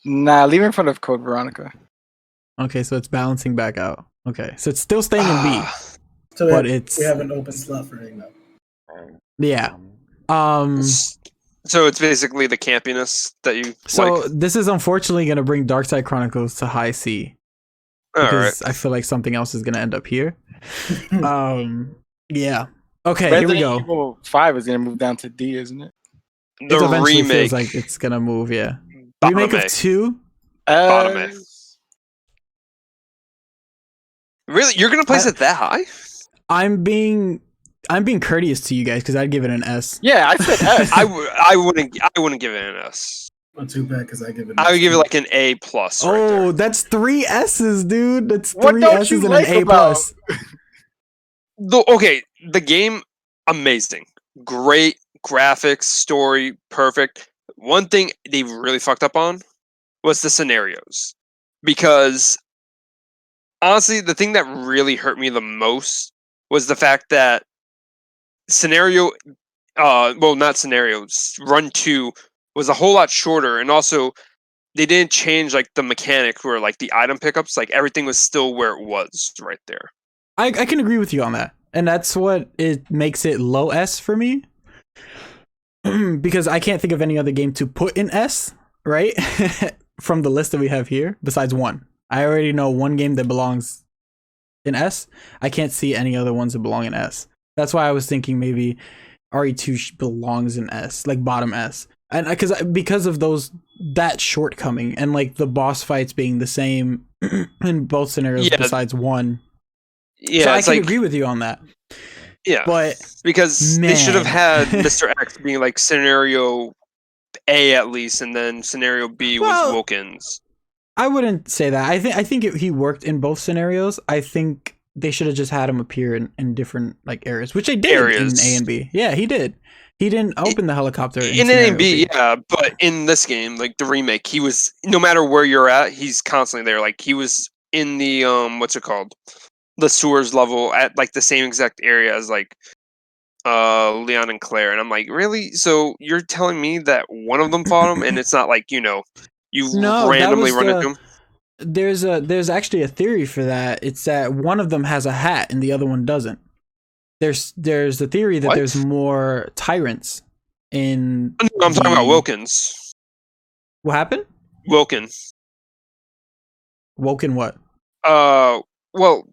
S4: Nah, leave in front of Code Veronica.
S1: Okay, so it's balancing back out. Okay, so it's still staying in B,
S3: So
S1: but
S3: we
S1: it's
S3: have an open slot for it now.
S1: yeah.
S2: So it's basically the campiness that you
S1: So
S2: like.
S1: this is unfortunately gonna bring Darkside Chronicles to high C
S2: All
S1: because
S2: right.
S1: I feel like something else is gonna end up here. Yeah. Okay,
S4: Resident
S1: here we go.
S4: Evil 5 is gonna move down to D, isn't it?
S1: It
S2: The
S1: eventually
S2: remake.
S1: feels like it's gonna move. Yeah.
S2: Bottom
S1: Remake
S2: A.
S1: of 2.
S2: Bottom A. Really, you're gonna place it that high?
S1: I'm being courteous to you guys because I'd give it an S.
S4: Yeah, I said S.
S2: I wouldn't give it an S.
S3: Not too bad because I give it.
S2: I would give it like an A plus. Right
S1: Oh,
S2: there.
S1: that's 3 S's, dude. That's
S4: What
S1: 3
S4: don't
S1: S's
S4: you
S1: and
S4: like
S1: an A
S4: about-
S1: plus.
S2: Okay, the game amazing, great graphics, story perfect. One thing they really fucked up on was the scenarios, because honestly, the thing that really hurt me the most was the fact that Run 2 was a whole lot shorter, and also they didn't change like the mechanic where like the item pickups, like everything was still where it was right there.
S1: I can agree with you on that. And that's what it makes it low S for me. Because I can't think of any other game to put in S, right? From the list that we have here, besides one. I already know one game that belongs in S. I can't see any other ones that belong in S. That's why I was thinking maybe RE2 belongs in S, like bottom S. And because of that shortcoming and like the boss fights being the same in both scenarios besides one.
S2: Yeah,
S1: so I
S2: it's
S1: can
S2: like,
S1: agree with you on that.
S2: Yeah,
S1: but
S2: because they should have had
S1: man.
S2: Mr. X being like scenario A at least, and then scenario B was Wilkins.
S1: I wouldn't say that. I think he worked in both scenarios. I think they should have just had him appear in different like areas, which they did in A and B. Yeah, he did. He didn't open the helicopter
S2: in A and B, yeah, but in this game, like the remake, he was, no matter where you're at, he's constantly there. Like he was in the what's it called? The sewers level at like the same exact area as like Leon and Claire, and I'm like, really? So you're telling me that one of them fought him, and it's not like you randomly run into him?
S1: There's actually a theory for that. It's that one of them has a hat and the other one doesn't. There's the theory that there's more tyrants in.
S2: No, I'm talking about Wilkins.
S1: What happened?
S2: Wilkin.
S1: Woken what?
S2: Well,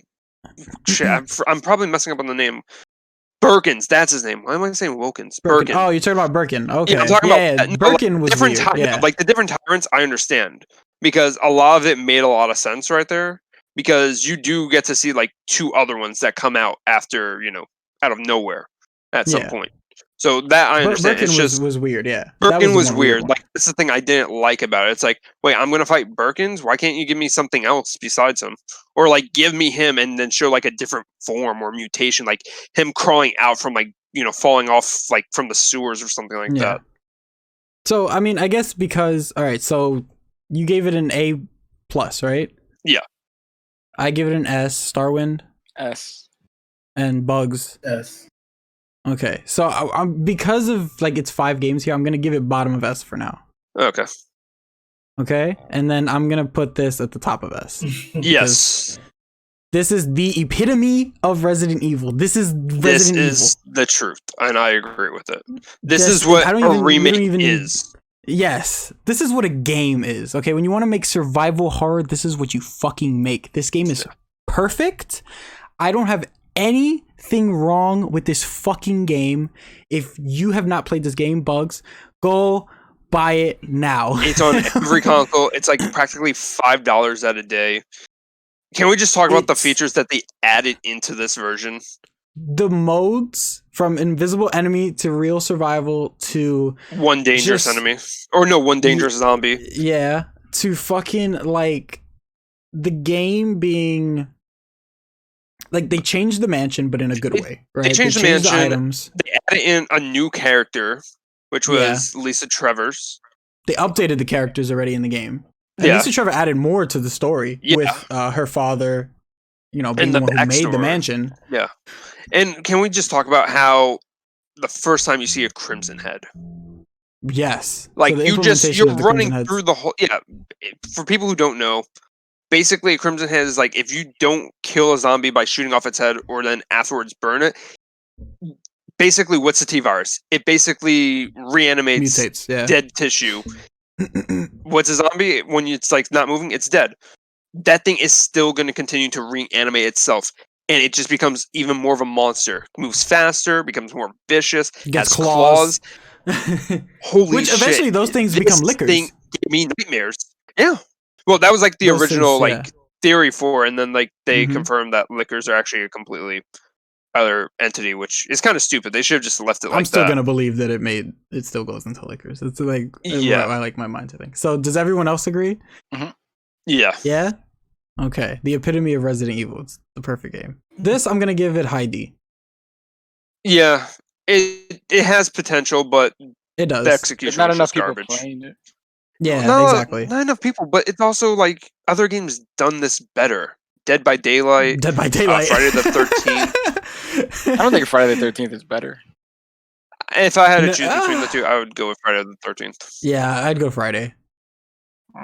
S2: shit, I'm probably messing up on the name. Birkins, that's his name. Why am I saying Wilkins? Birkin.
S1: Oh, you're talking about Birkin. Okay.
S2: Yeah, I'm talking about no,
S1: Birkin
S2: like,
S1: was
S2: different
S1: weird.
S2: like the different tyrants. I understand because a lot of it made a lot of sense right there. Because you do get to see like two other ones that come out after out of nowhere at some point. So that I understand.
S1: Birkin
S2: It's just
S1: was weird, yeah.
S2: Birkin
S1: the
S2: was
S1: one
S2: weird.
S1: one.
S2: Like that's the thing I didn't like about it. It's like, wait, I'm gonna fight Birkins. Why can't you give me something else besides him, or like give me him and then show like a different form or mutation, like him crawling out from like falling off like from the sewers or something like that.
S1: So I mean, I guess because all right, so you gave it an A plus, right?
S2: Yeah.
S1: I give it an S. Starwind
S4: S.
S1: and Bugz.
S3: Yes.
S1: Okay, so I'm because of like it's 5 games here. I'm gonna give it bottom of S for now.
S2: Okay.
S1: Okay, and then I'm gonna put this at the top of S.
S2: Yes.
S1: This is the epitome of Resident Evil. This is Resident
S2: This
S1: Evil.
S2: is the truth, and I agree with it. This
S1: Just-
S2: is what
S1: I don't
S2: a
S1: even- we don't
S2: remake
S1: even-
S2: is.
S1: Yes, this is what a game is. Okay, when you want to make survival horror, this is what you fucking make. This game is perfect. I don't have anything wrong with this fucking game. If you have not played this game, Bugz, go buy it now.
S2: It's on every console. It's like practically $5 at a day. Can we just talk about the
S1: It's-
S2: features that they added into this version?
S1: The modes from invisible enemy to real survival to
S2: One dangerous
S1: Just-
S2: enemy, or no, one dangerous zombie.
S1: yeah, to fucking like the game being like they changed the mansion, but in a good way, right?
S2: changed the mansion.
S1: items.
S2: They added in a new character, which was Lisa Travers.
S1: They updated the characters already in the game. And
S2: Yeah.
S1: Lisa Trevor added more to the story
S2: Yeah.
S1: with her father, being
S2: And
S1: the
S2: the
S1: one who made the
S2: backstory.
S1: mansion.
S2: And can we just talk about how the first time you see a Crimson Head,
S1: Yes,
S2: like
S1: So the
S2: you're
S1: implementation of the
S2: running
S1: Crimson Heads-
S2: through the whole. Yeah, for people who don't know, basically a Crimson Head is like if you don't kill a zombie by shooting off its head or then afterwards burn it. Basically, what's the T virus? It basically reanimates
S1: mutates. Yeah,
S2: dead tissue. What's a zombie? When it's like not moving, it's dead. That thing is still going to continue to reanimate itself, and it just becomes even more of a monster. Moves faster, becomes more vicious,
S1: Gets
S2: has
S1: claws.
S2: Holy
S1: Which
S2: shit!
S1: eventually those things become
S2: This
S1: lickers.
S2: thing gave me nightmares. Yeah. Well, that was like the
S1: Those
S2: original
S1: things,
S2: like theory for, and then like they
S1: Mhm.
S2: confirmed that lickers are actually a completely other entity, which is kind of stupid. They should have just left it like
S1: I'm still
S2: that.
S1: gonna believe that it still goes into lickers. It's like
S2: Yeah.
S1: I like my mind to think. So does everyone else agree?
S2: Yeah.
S1: Yeah. Okay. The epitome of Resident Evil. It's the perfect game. This I'm gonna give it high D.
S2: Yeah. It has potential, but
S1: It does.
S2: the
S4: There's
S2: execution
S4: not
S2: was
S4: enough
S2: just
S4: people
S2: garbage.
S4: playing it.
S1: Yeah,
S2: No,
S1: exactly.
S2: Not enough people, but it's also like other games done this better. Dead by Daylight.
S1: Dead by Daylight.
S2: Friday the 13th.
S4: I don't think Friday the 13th is better.
S2: If I had to
S1: No,
S2: choose between the two, I would go with Friday the 13th.
S1: Yeah, I'd go Friday.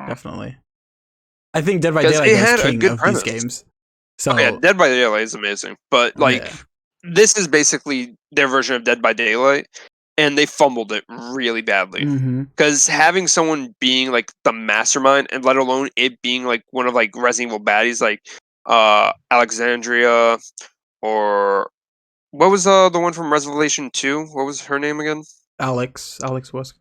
S1: Definitely. I think Dead by
S2: 'Cause
S1: Daylight
S2: it
S1: is
S2: had a
S1: king
S2: good
S1: of
S2: premise.
S1: these games. So
S2: Oh, yeah, Dead by Daylight is amazing, but like
S1: yeah.
S2: this is basically their version of Dead by Daylight, and they fumbled it really badly.
S1: Mhm.
S2: Because having someone being like the mastermind, and let alone it being like one of like Resident Evil baddies, like Alexandria, or what was the one from Revelation 2? What was her name again?
S1: Alex Wesker.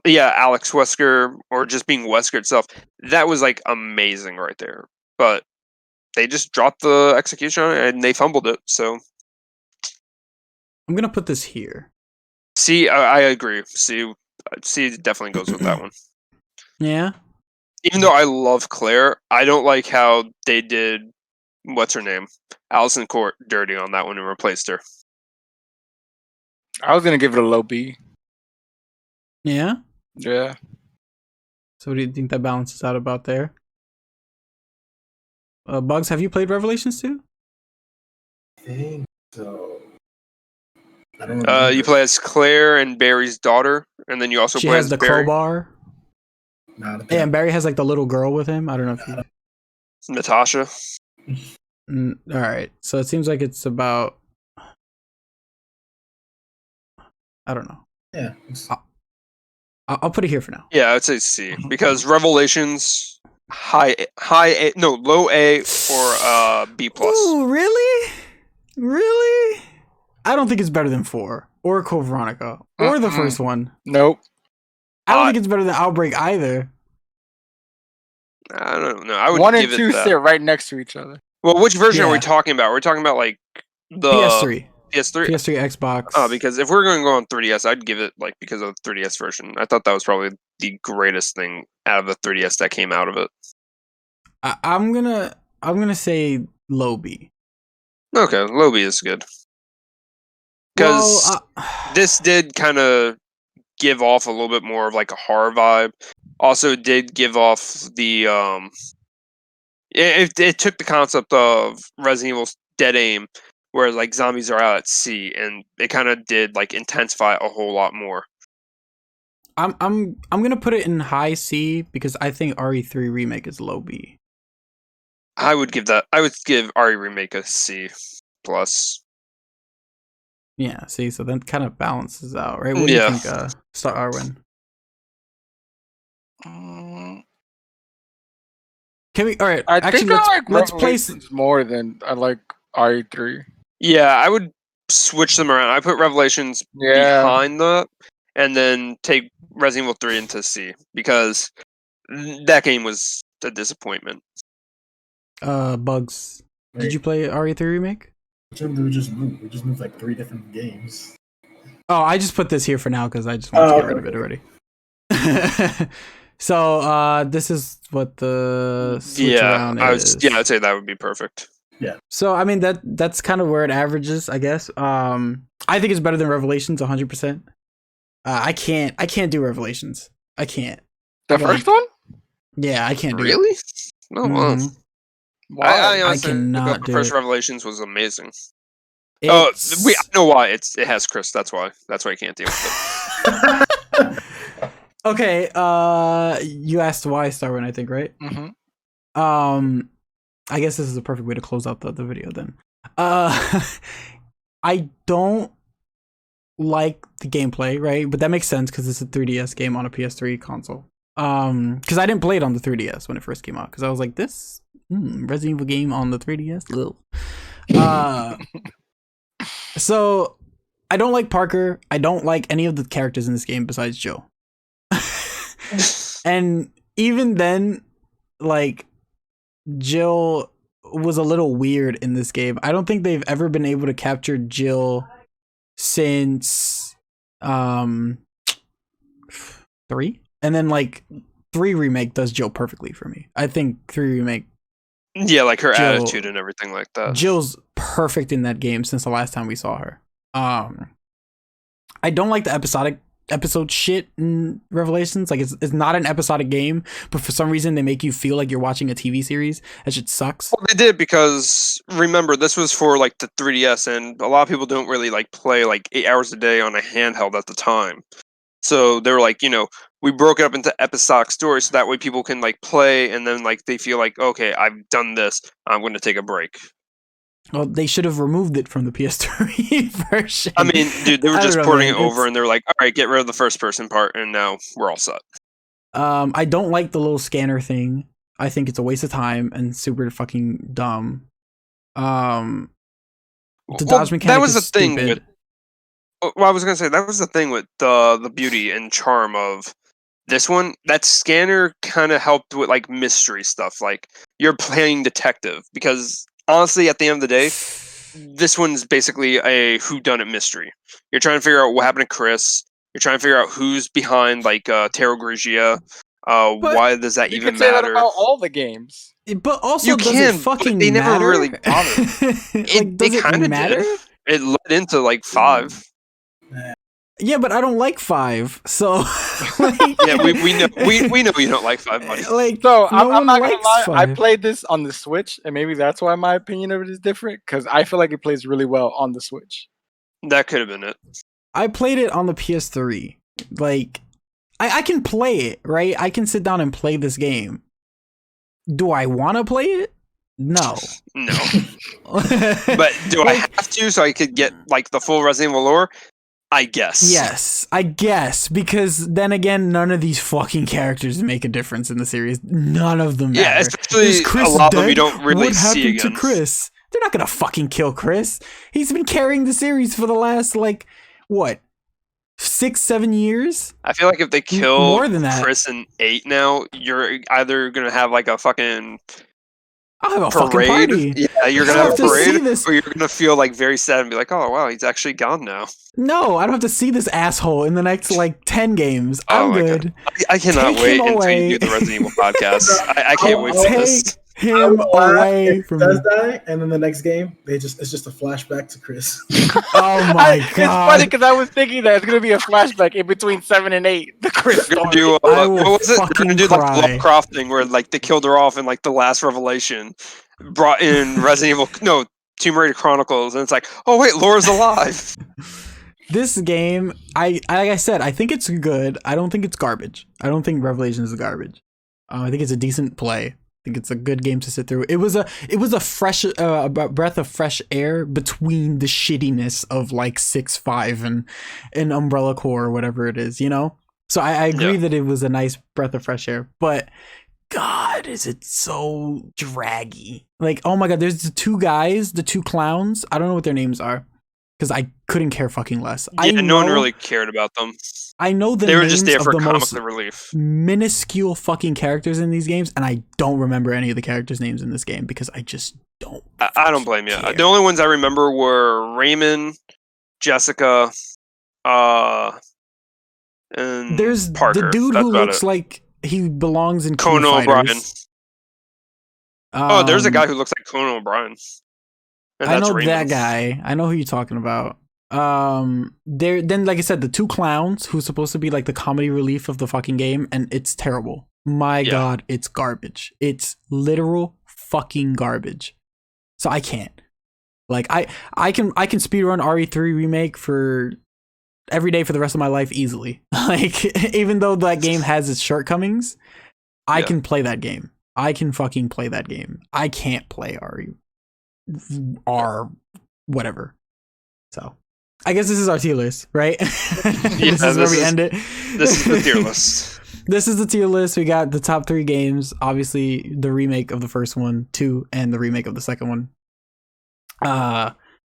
S2: Yeah, Alex Wesker, or just being Wesker itself. That was like amazing right there. But they just dropped the execution on it and they fumbled it. So
S1: I'm gonna put this here.
S2: C, I agree. C definitely goes with that one.
S1: Yeah.
S2: Even though I love Claire, I don't like how they did what's her name, Allison Court, dirty on that one and replaced her.
S4: I was gonna give it a low B.
S1: Yeah.
S4: Yeah.
S1: So what do you think that balances out about there? Bugz, have you played Revelations 2?
S3: I think so. I don't know.
S2: You play as Claire and Barry's daughter, and then you also
S1: She
S2: play
S1: has
S2: as
S1: the
S2: Barry.
S1: crowbar. Yeah, and Barry has like the little girl with him. I don't know if you.
S2: Natasha.
S1: All right. So it seems like it's about. I don't know.
S3: Yeah.
S1: I'll put it here for now.
S2: Yeah, I would say C because Revelations low A or B plus.
S1: Ooh, really? Really? I don't think it's better than 4 or Code Veronica or the first one.
S4: Nope.
S1: I don't think it's better than Outbreak either.
S2: I don't know. I would
S4: 1
S2: give
S4: and 2
S2: it that.
S4: sit right next to each other.
S2: Well, which version are we
S1: Yeah.
S2: talking about? We're talking about like the
S1: PS3.
S2: PS3.
S1: PS3, Xbox.
S2: Oh, because if we're going to go on 3DS, I'd give it like because of the 3DS version. I thought that was probably the greatest thing out of the 3DS that came out of it.
S1: I'm gonna say low B.
S2: Okay, Lobby is good. Because this did kind of give off a little bit more of like a horror vibe. Also, did give off the it took the concept of Resident Evil's dead aim, where like zombies are out at sea, and it kind of did like intensify it a whole lot more.
S1: I'm gonna put it in high C because I think RE3 remake is low B.
S2: I would give RE remake a C plus.
S1: Yeah, see, so that kind of balances out, right? What do you think, Star Arwen? Can we? All right, let's place
S4: more than I like RE3.
S2: Yeah, I would switch them around. I put Revelations behind that, and then take Resident Evil 3 into C because that game was a disappointment.
S1: Bugz. Did you play RE3 remake?
S3: We just moved like 3 different games.
S1: Oh, I just put this here for now because I just want to get rid of it already. So this is what the switch around is.
S2: I'd say that would be perfect.
S3: Yeah.
S1: So I mean that's kind of where it averages, I guess. I think it's better than Revelations 100%. I can't do Revelations. I can't.
S4: The first one?
S1: Yeah, I can't do it.
S2: Really? No,
S4: why?
S2: I
S1: cannot do
S2: first
S1: it.
S2: Revelations was amazing. I
S1: I
S2: know why. It has Chris. That's why. That's why I can't deal with it.
S1: Okay. You asked why Starwind, I think, right?
S4: Mm-hmm.
S1: I guess this is a perfect way to close out the video then. I don't like the gameplay, right? But that makes sense because it's a 3DS game on a PS3 console. Because I didn't play it on the 3DS when it first came out because I was like, this Resident Evil game on the 3DS. So I don't like Parker. I don't like any of the characters in this game besides Jill. And even then, like, Jill was a little weird in this game. I don't think they've ever been able to capture Jill since 3, and then like 3 remake does Jill perfectly for me. I think 3 remake,
S2: like her attitude and everything like that.
S1: Jill's perfect in that game since the last time we saw her. I don't like the episode shit in Revelations. Like it's not an episodic game, but for some reason they make you feel like you're watching a TV series. That shit sucks.
S2: Well, they did because remember this was for like the 3DS, and a lot of people don't really like play like 8 hours a day on a handheld at the time. So they were like, we broke it up into episodic stories so that way people can like play and then like they feel like, okay, I've done this, I'm going to take a break.
S1: Well, they should have removed it from the PS3 version.
S2: I mean, dude, they were just porting it over and they're like, all right, get rid of the first person part and now we're all set.
S1: I don't like the little scanner thing. I think it's a waste of time and super fucking dumb. The dodge mechanic
S2: that was
S1: is
S2: the thing
S1: stupid.
S2: Well, I was going to say, that was the thing with the beauty and charm of this one. That scanner kind of helped with like mystery stuff. Like you're playing detective because honestly, at the end of the day, this one's basically a whodunit mystery. You're trying to figure out what happened to Chris. You're trying to figure out who's behind like Terra Grigia. Why does that even matter? You can say that about
S4: all the games.
S1: But also, does it fucking
S2: they
S1: matter?
S2: Never really bothered.
S1: Does it kind of matter?
S2: It led into like 5.
S1: Yeah, but I don't like 5, so like,
S2: yeah, we know you don't like 5, buddy.
S1: Like,
S4: so I'm not gonna lie. 5. I played this on the Switch, and maybe that's why my opinion of it is different. Because I feel like it plays really well on the Switch.
S2: That could have been it.
S1: I played it on the PS3. Like, I can play it, right? I can sit down and play this game. Do I want to play it? No.
S2: No. But do I have to so I could get like the full Resident Evil lore? I guess.
S1: Yes, I guess, because then again, none of these fucking characters make a difference in the series. None of them matter.
S2: Yeah, especially a lot of them you don't really see again.
S1: What happened to Chris? They're not gonna fucking kill Chris. He's been carrying the series for the last, like, what, 6-7 years?
S2: I feel like if they kill
S1: more than that.
S2: Chris in 8 now, you're either gonna have like a fucking
S1: I'll have a fucking
S2: parade.
S1: party.
S2: Yeah, you're gonna
S1: I
S2: have a
S1: have to see
S2: parade,
S1: this.
S2: or you're gonna feel like very sad and be like, "Oh wow, he's actually gone now."
S1: No, I don't have to see this asshole in the next like 10 games. I'm
S2: my
S1: good.
S2: God. I cannot
S1: Take
S2: wait
S1: him
S2: until
S1: away.
S2: you do the Resident Evil podcast. I can't wait for this.
S1: Take him away from
S3: does
S1: me.
S3: die, and then the next game, it's just a flashback to Chris.
S1: Oh my
S4: It's
S1: god.
S4: funny because I was thinking that it's gonna be a flashback in between 7 and 8. The Chris
S2: They're gonna
S4: story.
S2: do,
S1: I will
S2: what was it? They're
S1: fucking
S2: gonna do like the
S1: cry.
S2: Lovecraft thing where like they killed her off in like the last revelation, brought in Resident Evil, no, Tomb Raider Chronicles, and it's like, oh wait, Laura's alive.
S1: This game, like I said, I think it's good. I don't think it's garbage. I don't think Revelations is garbage. I think it's a decent play. I think it's a good game to sit through. It was a fresh breath of fresh air between the shittiness of like 6.5 and Umbrella Corps or whatever it is, you know? So I agree that it was a nice breath of fresh air, but God, is it so draggy. Like, oh my God, there's the two guys, the two clowns. I don't know what their names are because I couldn't care fucking less.
S2: Yeah, no one really cared about them.
S1: I know the
S2: They were
S1: names
S2: just there
S1: of
S2: for
S1: the
S2: comic
S1: most
S2: relief.
S1: minuscule fucking characters in these games, and I don't remember any of the characters' names in this game because I just don't.
S2: I don't blame you.
S1: care.
S2: The only ones I remember were Raymond, Jessica, and
S1: There's
S2: Parker.
S1: the dude
S2: That's
S1: who
S2: about
S1: looks
S2: it.
S1: like he belongs in
S2: Conan
S1: King of
S2: O'Brien.
S1: Fighters.
S2: There's a guy who looks like Conan O'Brien. And
S1: I
S2: that's
S1: know
S2: Raymond.
S1: that guy. I know who you're talking about. Then like I said, the two clowns who's supposed to be like the comedy relief of the fucking game, and it's terrible. My God, it's garbage. It's literal fucking garbage. So I can't. Like I can speedrun RE3 remake for every day for the rest of my life easily. Like even though that game has its shortcomings, I can play that game. I can fucking play that game. I can't play whatever. So I guess this is our tier list, right? This is where we end it.
S2: This is the tier list.
S1: This is the tier list. We got the top 3 games. Obviously, the remake of the first one, 2, and the remake of the second one.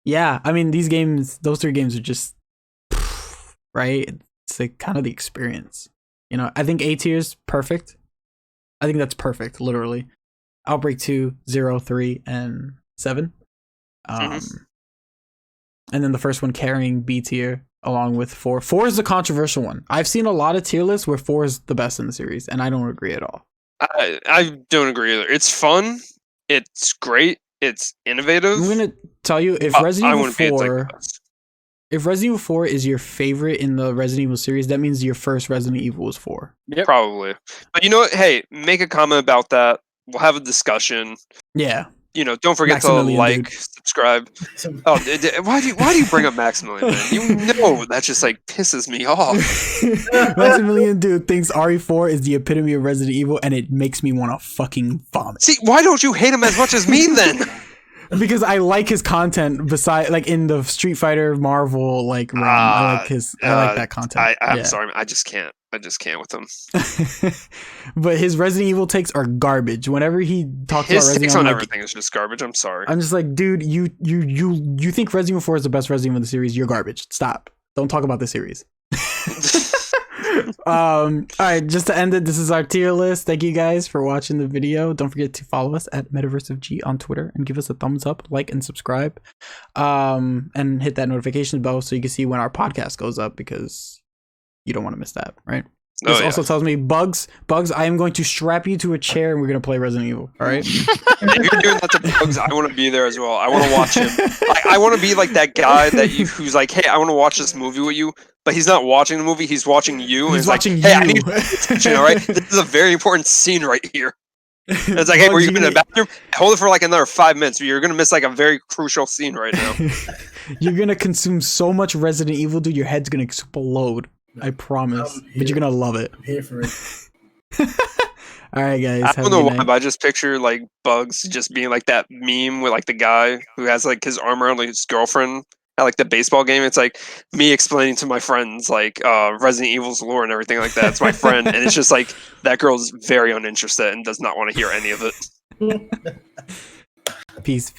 S1: Yeah. I mean, these games, those 3 games are just right. It's like kind of the experience. You know, I think A tier is perfect. I think that's perfect, literally. Outbreak 2, 0, 3, and 7. And then the first one carrying B tier along with 4. 4 is the controversial one. I've seen a lot of tier lists where 4 is the best in the series, and I don't agree at all.
S2: I don't agree either. It's fun. It's great. It's innovative.
S1: I'm gonna tell you if Resident Evil 4 is your favorite in the Resident Evil series, that means your first Resident Evil was 4.
S4: Yep.
S2: Probably. But you know what? Hey, make a comment about that. We'll have a discussion.
S1: Yeah.
S2: You know, don't forget to like, subscribe. Oh, why do you bring up Maximilian? Man? You know that just like pisses me off.
S1: Maximilian dude thinks RE4 is the epitome of Resident Evil, and it makes me want to fucking vomit.
S2: See, why don't you hate him as much as me then?
S1: Because I like his content beside like in the Street Fighter Marvel like realm. I like that content.
S2: I'm sorry, I just can't with him.
S1: But his Resident Evil takes are garbage. Whenever he talks about Resident
S2: takes
S1: Evil,
S2: on everything is just garbage. I'm sorry.
S1: I'm just like, dude, you think Resident Evil 4 is the best Resident Evil in the series? You're garbage. Stop. Don't talk about the series. All right, just to end it, this is our tier list. Thank you guys for watching the video. Don't forget to follow us at Metaverse of G on Twitter and give us a thumbs up, like, and subscribe. And hit that notification bell so you can see when our podcast goes up, because you don't want to miss that, right? This also tells me, Bugz, I am going to strap you to a chair and we're going to play Resident Evil. All right.
S2: If you're doing that to Bugz, I want to be there as well. I want to watch him. I want to be like that guy who's like, hey, I want to watch this movie with you, but he's not watching the movie. He's watching you.
S1: He's watching
S2: like,
S1: you.
S2: Hey, I need to pay attention, all right? This is a very important scene right here. And it's like, hey, were you in the bathroom? Hold it for like another 5 minutes. You're going to miss like a very crucial scene right now.
S1: You're going to consume so much Resident Evil, dude. Your head's going to explode. I promise. But you're going to love it.
S3: I'm here for it.
S1: All right, guys.
S2: I don't know why, but I just picture like Bugz just being like that meme with like the guy who has like his arm around like his girlfriend at like the baseball game. It's like me explaining to my friends like Resident Evil's lore and everything like that. It's my friend, and it's just like that girl's very uninterested and does not want to hear any of it.
S1: Peace.